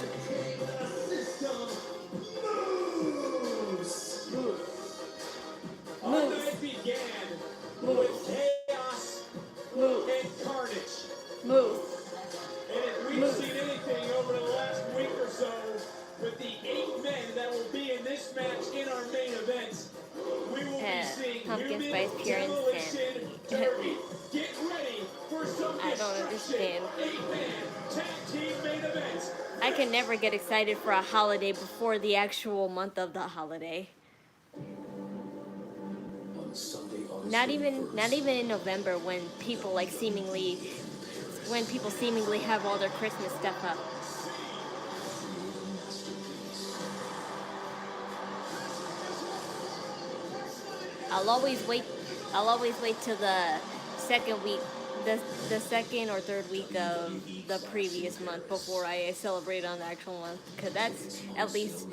And carnage. Move. And if we've seen anything over the last week or so with the 8 men that will be in this match in our main event, we will be seeing pumpkin spice pure demolition derby. Get ready for some I don't understand. 8-man tag team main event. I can never get excited for a holiday before the actual month of the holiday. Not even in November, when people seemingly have all their Christmas stuff up. I'll always wait till the second week, the second or third week of the previous month before I celebrate on the actual month, because that's at least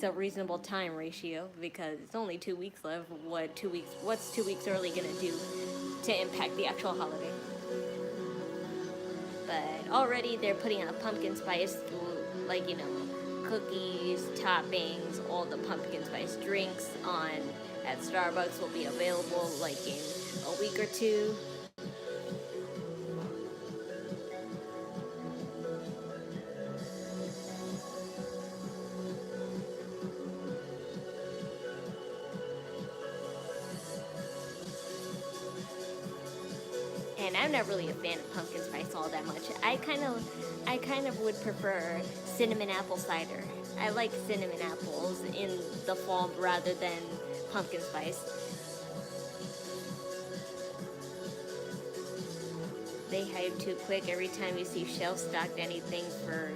a reasonable time ratio, because it's only 2 weeks left. What's 2 weeks early gonna do to impact the actual holiday? But already they're putting out pumpkin spice, cookies, toppings, all the pumpkin spice drinks at Starbucks will be available in a week or two. And I'm not really a fan of pumpkin spice all that much. I kind of would prefer cinnamon apple cider. I like cinnamon apples in the fall rather than pumpkin spice. They hype too quick every time you see shelf-stocked anything for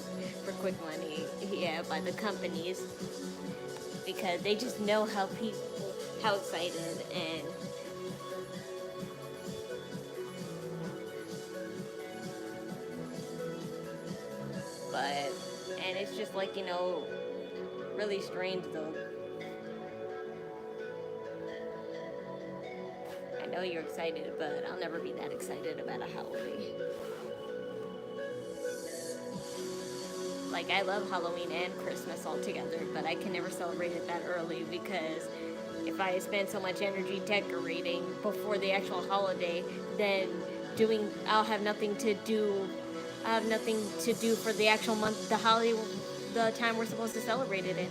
quick money. Yeah, by the companies. Because they just know how excited and and it's just like, you know, really strange though. I know you're excited, but I'll never be that excited about a Halloween. Like, I love Halloween and Christmas all together, but I can never celebrate it that early because if I spend so much energy decorating before the actual holiday, then I'll have nothing to do. I have nothing to do for the actual month, the holiday, the time we're supposed to celebrate it in.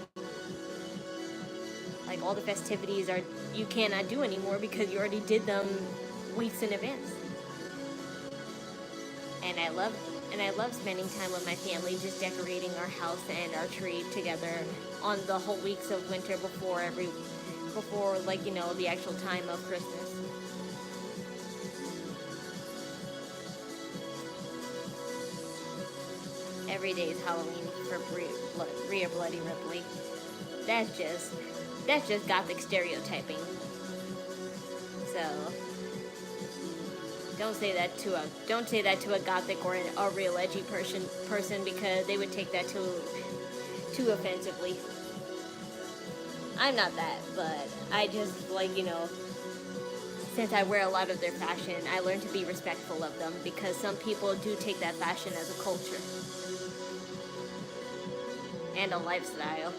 Like, all the festivities you cannot do anymore because you already did them weeks in advance. And I love spending time with my family, just decorating our house and our tree together on the whole weeks of winter before like, you know, the actual time of Christmas. Every day is Halloween for Rhea Bloody Ripley. That's just gothic stereotyping. So don't say that to a gothic or a real edgy person because they would take that too offensively. I'm not that, but I just, like, you know, since I wear a lot of their fashion, I learn to be respectful of them because some people do take that fashion as a culture and a lifestyle.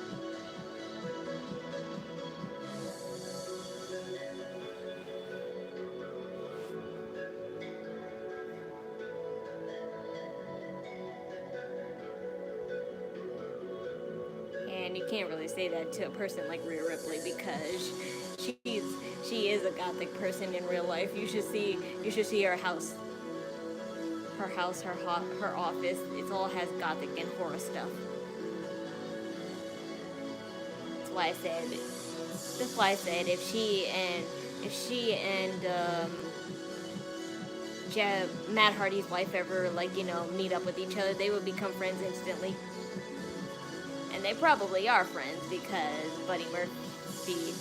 And you can't really say that to a person like Rhea Ripley because she is a gothic person in real life. You should see her house. Her office. It all has gothic and horror stuff. That's why I said if she and Matt Hardy's wife ever, like, you know, meet up with each other, they would become friends instantly. And they probably are friends because Buddy Murphy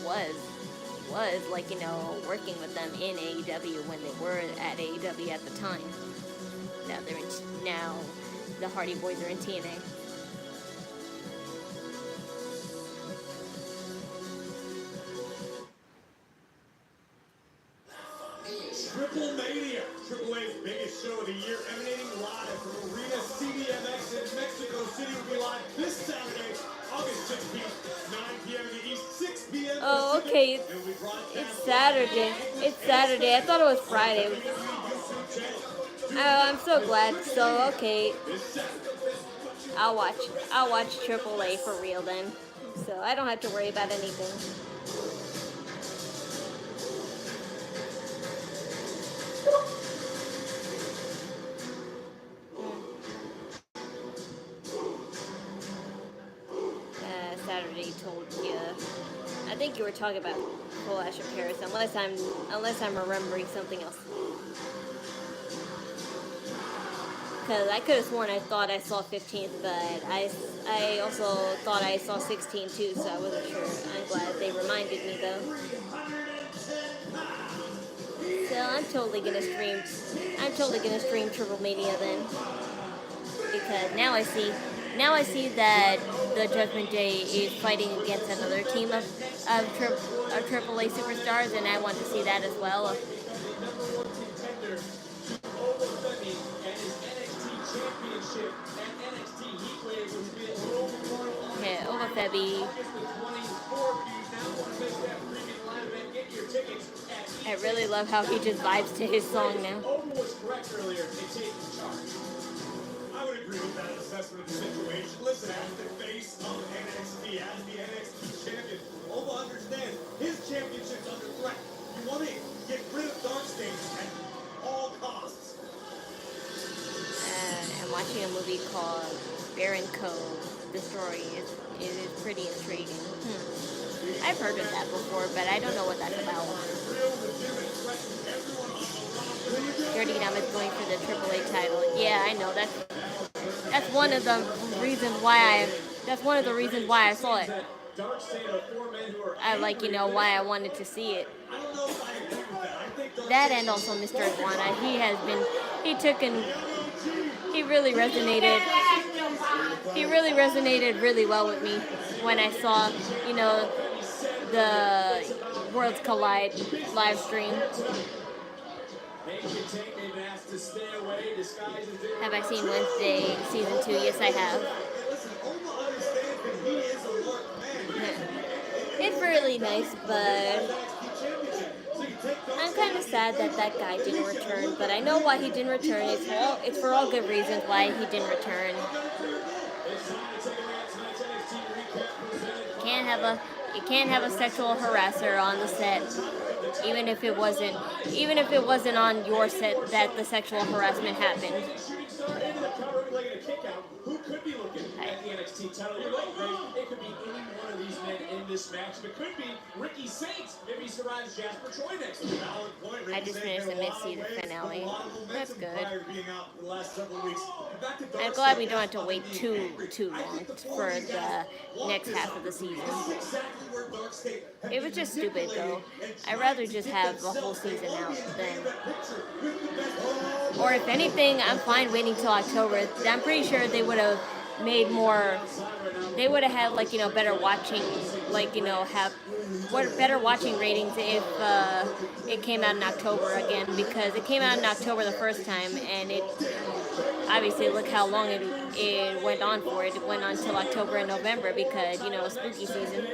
was like, you know, working with them in AEW when they were at AEW at the time. Now the Hardy Boys are in TNA. Triple Mania, Triple A's biggest show of the year, emanating live from Arena CDMX in Mexico City, will be live this Saturday, August 16th, 9 p.m. in the East, 6 p.m. Oh, okay. It's Saturday. It's Saturday. I thought it was Friday. Oh, I'm so glad. So, okay. I'll watch Triple A for real then. So I don't have to worry about anything. Saturday told you. I think you were talking about Clash of Paris, unless I'm remembering something else. Because I could have sworn I thought I saw 15th, but I also thought I saw 16 too, so I wasn't sure. I'm glad they reminded me though. So I'm totally gonna stream Triple Mania then, because now I see that the Judgment Day is fighting against another team of AAA superstars, and I want to see that as well. Yeah, over Femi. I really love how he just vibes to his song now. I would agree with that assessment of the situation. Listen, as the face of NXT, as the NXT champion, Oba understands his championship's under threat. You get rid of DarkState at all costs. I'm watching a movie called Baron Cove. The story is pretty intriguing. I've heard of that before, but I don't know what that's about. Dirty Dom is going for the AAA title. Yeah, I know. That's one of the reasons why I saw it. I why I wanted to see it. That and also Mr. Iguana. He really resonated really well with me when I saw, the Worlds Collide live stream. Have I seen Wednesday season 2? Yes, I have. It's really nice, but I'm kind of sad that guy didn't return. But I know why he didn't return. It's for all good reasons why he didn't return. You can't have a sexual harasser on the set, even if it wasn't on your set that the sexual harassment happened. Who could be looking at the NXT title? You're right, Ray. It could be any one of these men in this match. It could be Ricky Saints if he survives Jasper Troy next week. I just finished the mid-season finale. That's good. I'm glad we don't have to wait too long for the next half of the season. It was just stupid, though. I'd rather just have the whole season out than... Or if anything, I'm fine waiting till October. I'm pretty sure they would have made more... They would have had, better watching... better watching ratings if it came out in October again. Because it came out in October the first time, and it... Obviously, look how long it went on for. It went on till October and November because, spooky season.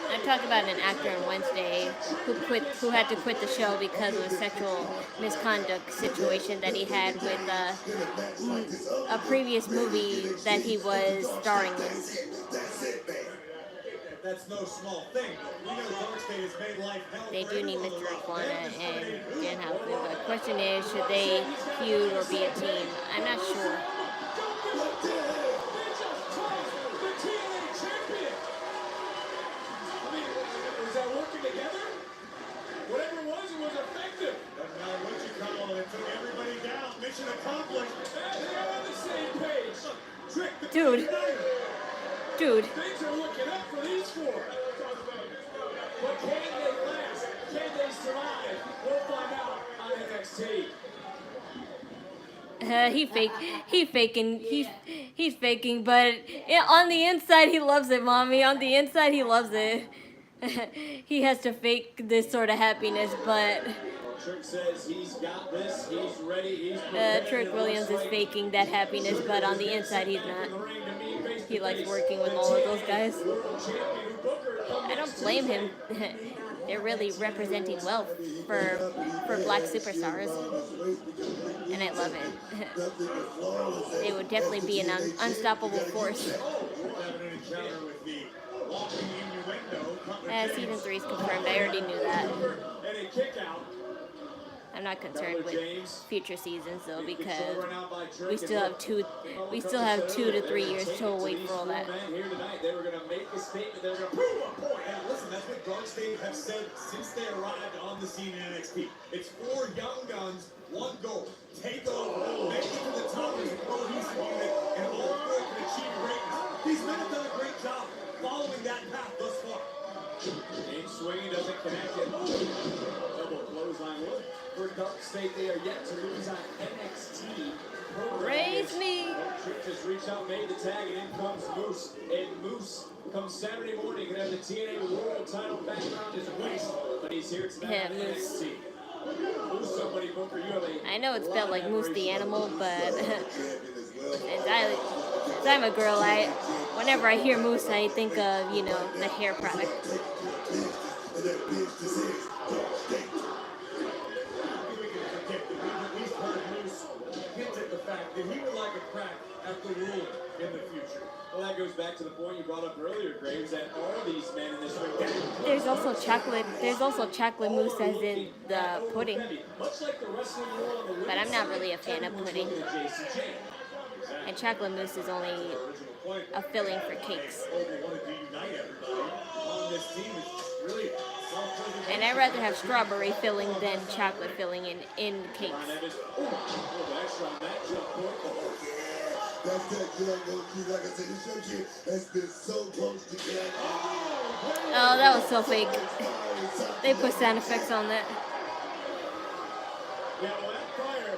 I talk about an actor on Wednesday who had to quit the show because of a sexual misconduct situation that he had with a previous movie that he was starring in. That's no small thing. DarkState has made life hell. They do need Mr. Iguana and Dan Housley. The question is, should they feud or be a team? I'm not sure. Is that working together? Whatever it was effective. Doesn't matter what you call it. It took everybody down. Mission accomplished. They're on the same page. Dude. Things are looking up for these four. But can they last? Can they survive? We'll find out on NXT. He's faking, but on the inside he loves it, mommy. On the inside he loves it. He has to fake this sort of happiness, but Trick says he's got this, he's ready, Trick Williams is faking that happiness, but on the inside he's not. He likes working with all of those guys. I don't blame him. They're really representing well for black superstars, and I love it. They would definitely be an unstoppable force. Season 3 is confirmed. I already knew that. I'm not concerned with future seasons though, because we still have 2 to 3 years to wait for all that. They were going to make a statement. They were going to prove a point. And listen, that's what DarkState have said since they arrived on the scene in NXT. It's 4 young guns, 1 goal: take over, make it to the top as a cohesive unit, and all 4 can achieve greatness. These men have done a great job following that path thus far. James swinging doesn't connect it. Double clothesline look. For DarkState, they are yet to lose on NXT. Raise me! Trick just reached out, made the tag, and in comes Moose. And Moose comes Saturday morning and has the TNA World title back around his waist. But he's here tonight on NXT. Moose, somebody Booker, you have a... I know it's spelled like Moose the animal, but since I'm a girl, whenever I hear Moose, I think of, the hair product. Hinted the fact that he would like a crack at the ruler in the future. Well, that goes back to the point you brought up earlier, Graves, that all these men in this ring. There's also chocolate mousse as in the pudding. Much like the wrestling world on the But I'm not really a fan of pudding. And chocolate mousse is only a filling for cakes. And I'd rather have strawberry filling than chocolate filling in cakes. Oh, that was so fake. They put sound effects on that. Yeah, well, that fire,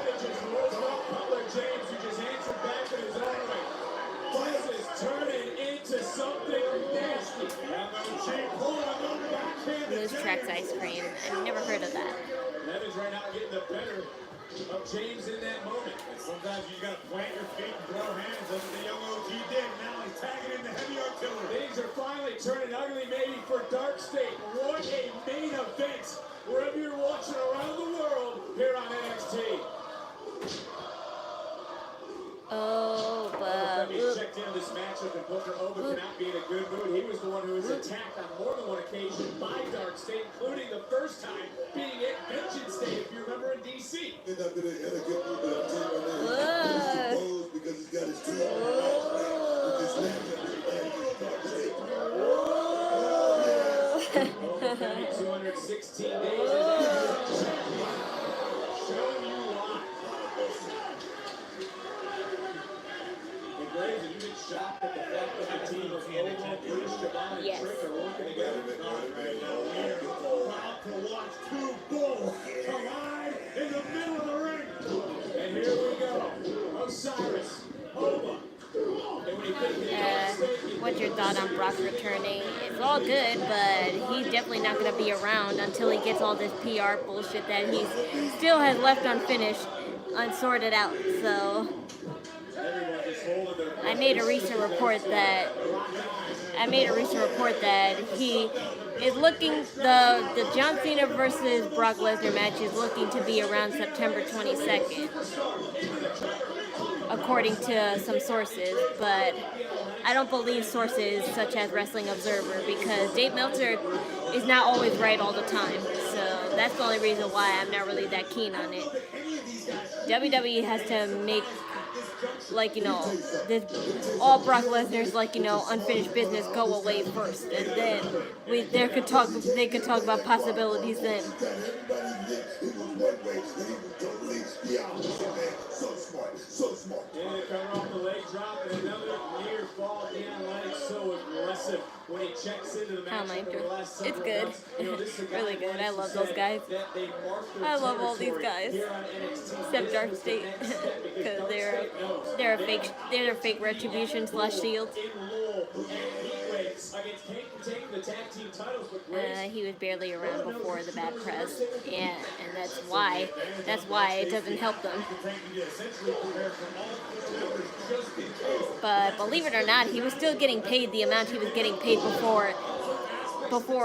it just rolls off Butler James, who just answered back in his own right. This is turning into something nasty. Moose Tracks ice cream. I've never heard of that. Evans right now getting the better of James in that moment. And sometimes you got to plant your feet and throw hands. That's what the young OG did. Now he's tagging in the heavy artillery. Things are finally turning ugly maybe for DarkState. What a main event. Wherever you're watching around the world here on NXT. Oh, but Femi checked into this matchup and Booker Oba cannot be in a good mood. He was the one who was attacked on more than one occasion by DarkState, including the first time being at Vengeance Day, if you remember, in DC. Because he's got his team. Femi, 216 days. Show you why. And Graves, have you been shocked at the fact that the team of Lola, British, Kelani, and Trick are working together? Right now, we are about to watch two bulls collide in the middle of the ring. And here we go. Osiris, Oba. What's your thought on Brock returning? It's all good, but he's definitely not going to be around until he gets all this PR bullshit that he still has left unfinished, unsorted out. So I made a recent report that he is looking, the John Cena versus Brock Lesnar match is looking to be around September 22nd. According to some sources, but I don't believe sources such as Wrestling Observer, because Dave Meltzer is not always right all the time. So that's the only reason why I'm not really that keen on it. WWE has to make, like, you know, this, all Brock Lesnar's, like, you know, unfinished business go away first, and then they could talk about possibilities then. So smart. Yeah, coming off the leg drop and another near fall. Deion Lennox so aggressive when he checks into the match. It's good. Really good. I love those guys. I love all these guys. Except DarkState. Because they're a fake Retribution / Shield. He was barely around before the bad press. Yeah, and that's why it doesn't help them. But believe it or not, he was still getting paid the amount he was getting paid before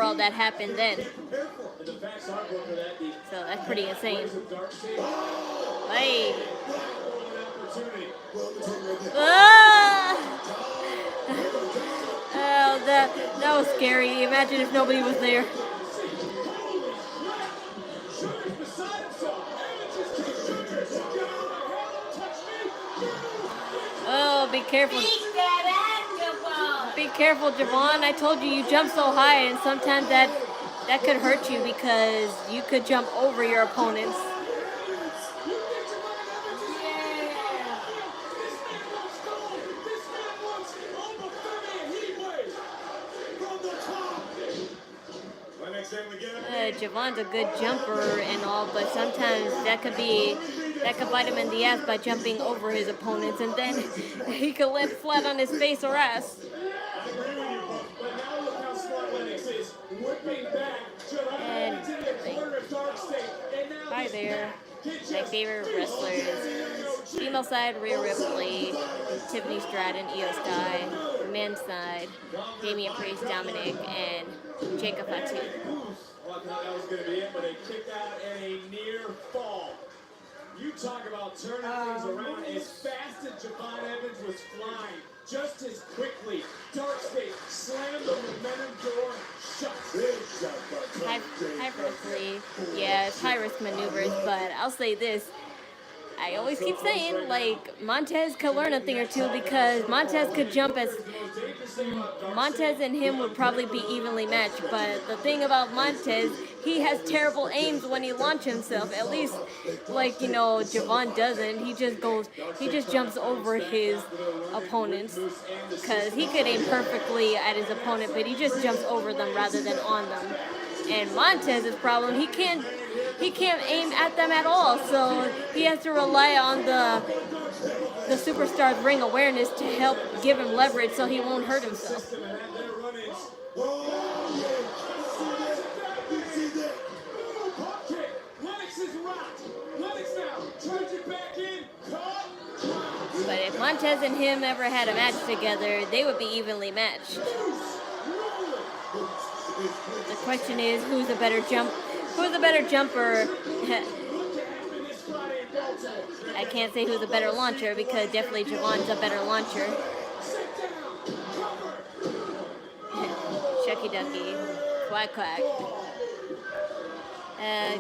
all that happened then. So that's pretty insane. Hey. Ah! Oh, that was scary. Imagine if nobody was there. Oh, be careful. Be careful, Javon. I told you, you jump so high, and sometimes that could hurt you because you could jump over your opponents. Javon's a good jumper and all, but sometimes that could bite him in the ass by jumping over his opponents, and then he could land flat on his face or ass. And hi there, my favorite wrestlers. Female side, Rhea Ripley, Tiffany Stratton, Io Sky. Men's side, Damian Priest, Dominic, and Jacob Fatu. Well, I thought that was going to be it, but they kicked out and a near fall. You talk about turning things around. As fast as Javon Evans was flying, just as quickly, DarkState slammed the momentum door shut. High-riskly, yeah, it's high-risk maneuvers, but I'll say this. I always keep saying, like, Montez could learn a thing or two because Montez could jump as... Montez and him would probably be evenly matched, but the thing about Montez, he has terrible aims when he launches himself. At least, like, you know, Javon doesn't. He just jumps over his opponents because he could aim perfectly at his opponent, but he just jumps over them rather than on them. And Montez's problem, he can't aim at them at all, so he has to rely on the superstar's ring awareness to help give him leverage so he won't hurt himself. But if Montez and him ever had a match together, they would be evenly matched. The question is, who's a better jumper? I can't say who's a better launcher because definitely Javon's a better launcher. Shucky ducky, quack quack.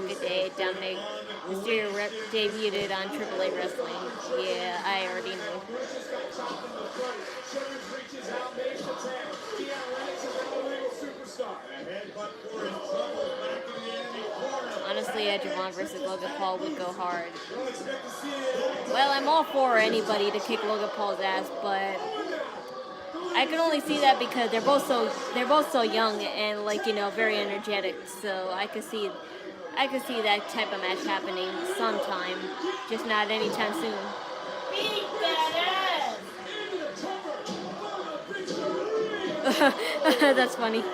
Good day, Dominic. Mysterio debuted on AAA Wrestling. Yeah, I already know. Honestly, a Javon versus Logan Paul would go hard. Well, I'm all for anybody to kick Logan Paul's ass, but I can only see that because they're both so young and, like, you know, very energetic. So I could see that type of match happening sometime, just not anytime soon. That's funny.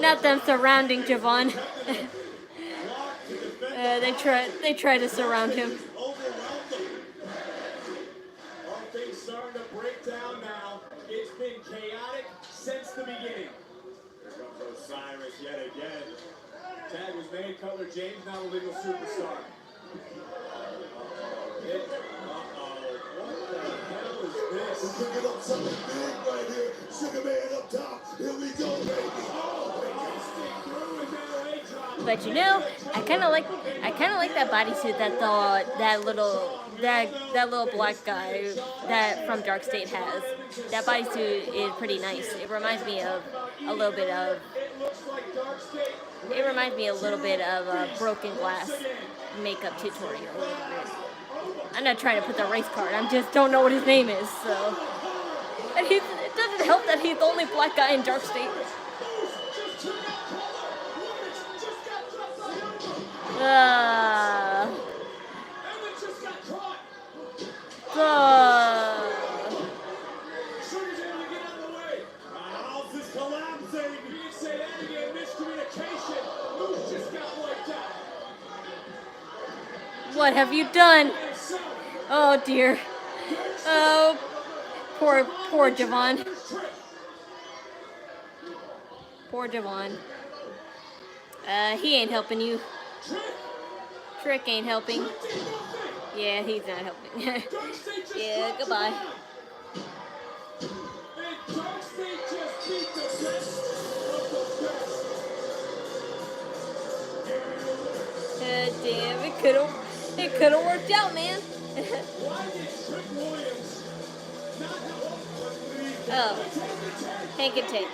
Not them surrounding Javon. They try to surround him. All things starting to break down now. It's been chaotic since the beginning. Here comes Osiris yet again. Tag was made. Cutler James now a legal superstar. What the hell is this? We're picking up something big right here. Sugar Man up top. Here we go, baby. But you know, I kind of like that bodysuit that that little black guy that from DarkState has. That bodysuit is pretty nice. It reminds me of a little bit of Broken Glass makeup tutorial. I'm not trying to put the race card. I just don't know what his name is. So, and it doesn't help that he's the only black guy in DarkState. What have you done? Oh dear. Oh, poor Javon. Poor Javon. He ain't helping you. Trick ain't helping. Yeah, he's not helping. Yeah, goodbye. Damn, it could have worked out, man. Oh, Hank and Tate.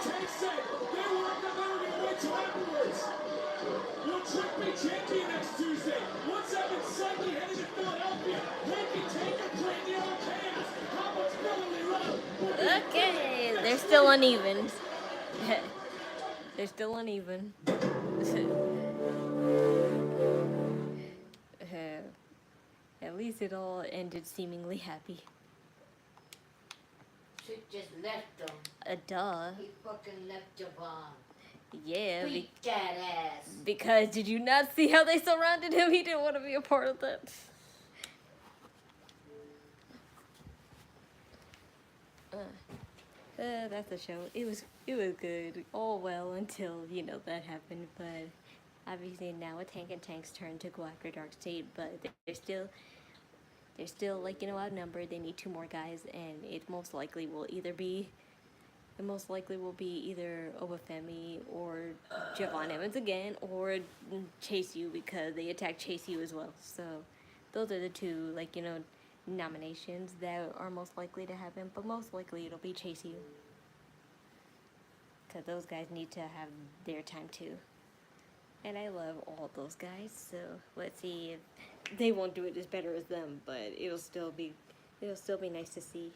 Okay, they're still uneven. They're still uneven. At least it all ended seemingly happy. She just left him. Duh. He fucking left Javon. Yeah. Beat that ass. Because did you not see how they surrounded him? He didn't want to be a part of that. That's the show. It was good. All well until, you know, that happened. But Obviously now it's Hank and Tank's turn to go after DarkState, but they're still like, you know, outnumbered. They need 2 more guys, and it most likely will be either Femi or Javon Evans again, or Chase U, because they attacked Chase U as well. So those are the 2, like, you know, nominations that are most likely to happen, but most likely it'll be Chase U, because those guys need to have their time too. And I love all those guys, so let's see if they won't do it as better as them, but it'll still be nice to see.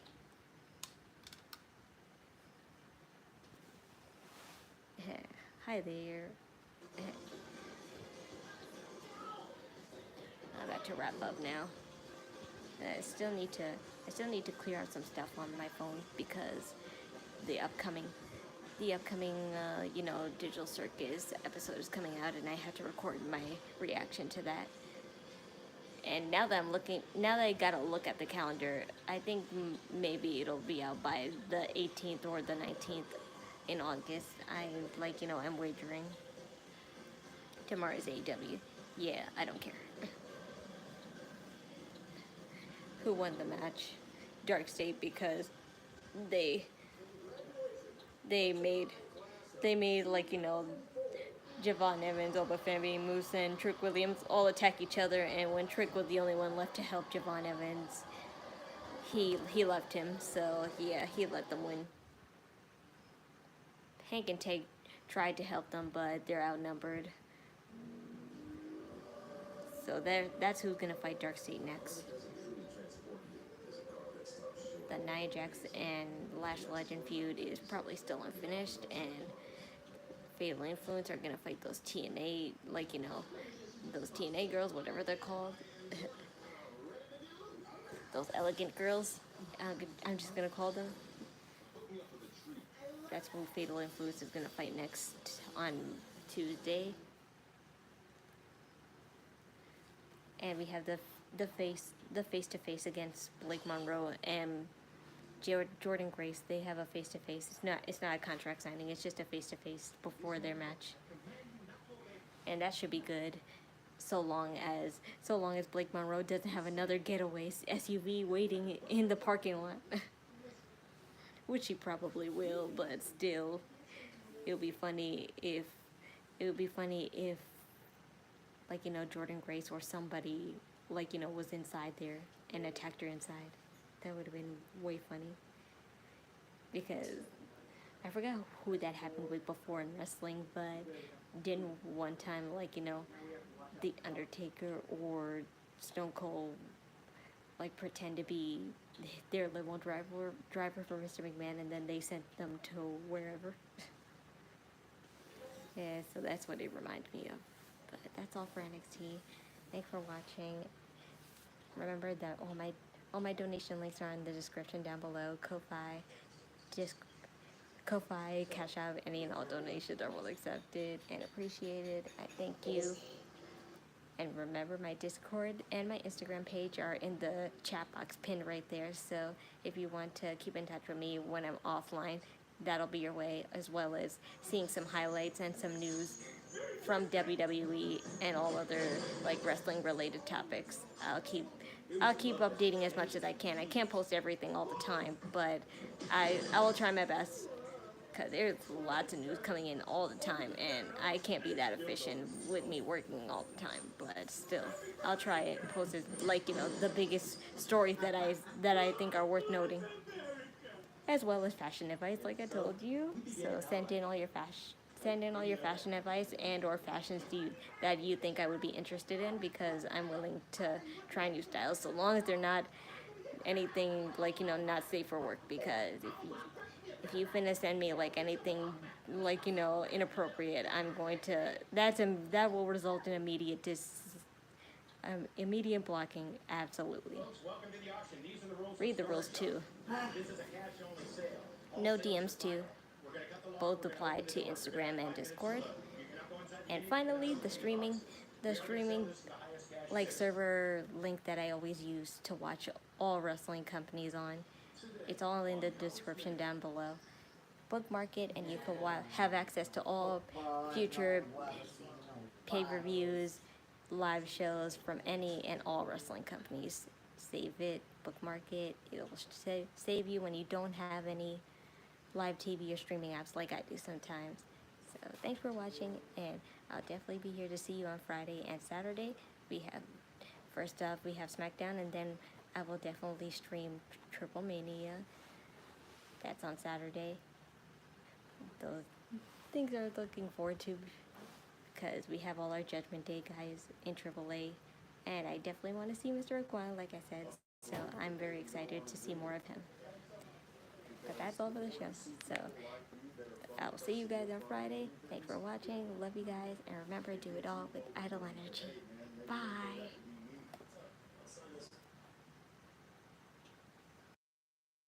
Hi there. I'm about to wrap up now. I still need to clear out some stuff on my phone, because the upcoming you know, Digital Circus episode is coming out, and I have to record my reaction to that. And now that I gotta look at the calendar, I think maybe it'll be out by the 18th or the 19th in August. I'm wagering. Tomorrow's AEW. Yeah, I don't care. Who won the match? DarkState, because they made like, you know, Javon Evans, Femi, Moose, and Trick Williams all attack each other, and when Trick was the only one left to help Javon Evans, he left him, so yeah, he let them win. Hank and Tank tried to help them, but they're outnumbered. So that's who's gonna fight DarkState next. The Nia Jax and Lash Legend feud is probably still unfinished, and Fatal Influence are gonna fight those TNA, like, you know, those TNA girls, whatever they're called. Those elegant girls, I'm just gonna call them. That's who Fatal Influence is gonna fight next on Tuesday. And we have the face-to-face against Blake Monroe and Jordan Grace. They have a face-to-face. It's not a contract signing. It's just a face-to-face before their match, and that should be good, so long as Blake Monroe doesn't have another getaway SUV waiting in the parking lot, which he probably will. But still, it would be funny if like, you know, Jordan Grace or somebody, like, you know, was inside there and attacked her inside. That would have been way funny, because I forgot who that happened with before in wrestling, but didn't one time, like, you know, The Undertaker or Stone Cold, like, pretend to be their limo driver for Mr. McMahon, and then they sent them to wherever. Yeah, so that's what it reminds me of. But that's all for NXT. Thanks for watching. Remember that all my donation links are in the description down below. Ko-Fi, Cash App, any and all donations are well accepted and appreciated. I thank you. And remember, my Discord and my Instagram page are in the chat box pinned right there. So if you want to keep in touch with me when I'm offline, that'll be your way, as well as seeing some highlights and some news from WWE and all other, like, wrestling related topics. I'll keep updating as much as I can. I can't post everything all the time, but I will try my best, because there's lots of news coming in all the time, and I can't be that efficient with me working all the time. But still, I'll try it. Post it, like, you know, the biggest stories that I think are worth noting, as well as fashion advice, like I told you. So send in all your fashion advice and or fashions that you think I would be interested in, because I'm willing to try new styles, so long as they're not anything, like, you know, not safe for work. Because if you finna send me, like, anything, like, you know, inappropriate, I'm going to, that will result in immediate blocking. Absolutely. Read the rules too. No DMs too. Both apply to Instagram and Discord. And finally, the streaming like server link that I always use to watch all wrestling companies on. It's all in the description down below. Bookmark it, and you can have access to all future pay-per-views, live shows from any and all wrestling companies. Save it, bookmark it. It'll save you when you don't have any live TV or streaming apps like I do sometimes. So thanks for watching, and I'll definitely be here to see you on Friday and Saturday. First off, we have SmackDown, and then I will definitely stream Triple Mania. That's on Saturday. Those things I'm looking forward to, because we have all our Judgment Day guys in AAA, and I definitely want to see Mr. Aquan, like I said, so I'm very excited to see more of him. But that's all for the show, so I will see you guys on Friday. Thanks for watching, love you guys, and remember, do it all with idle energy. Bye!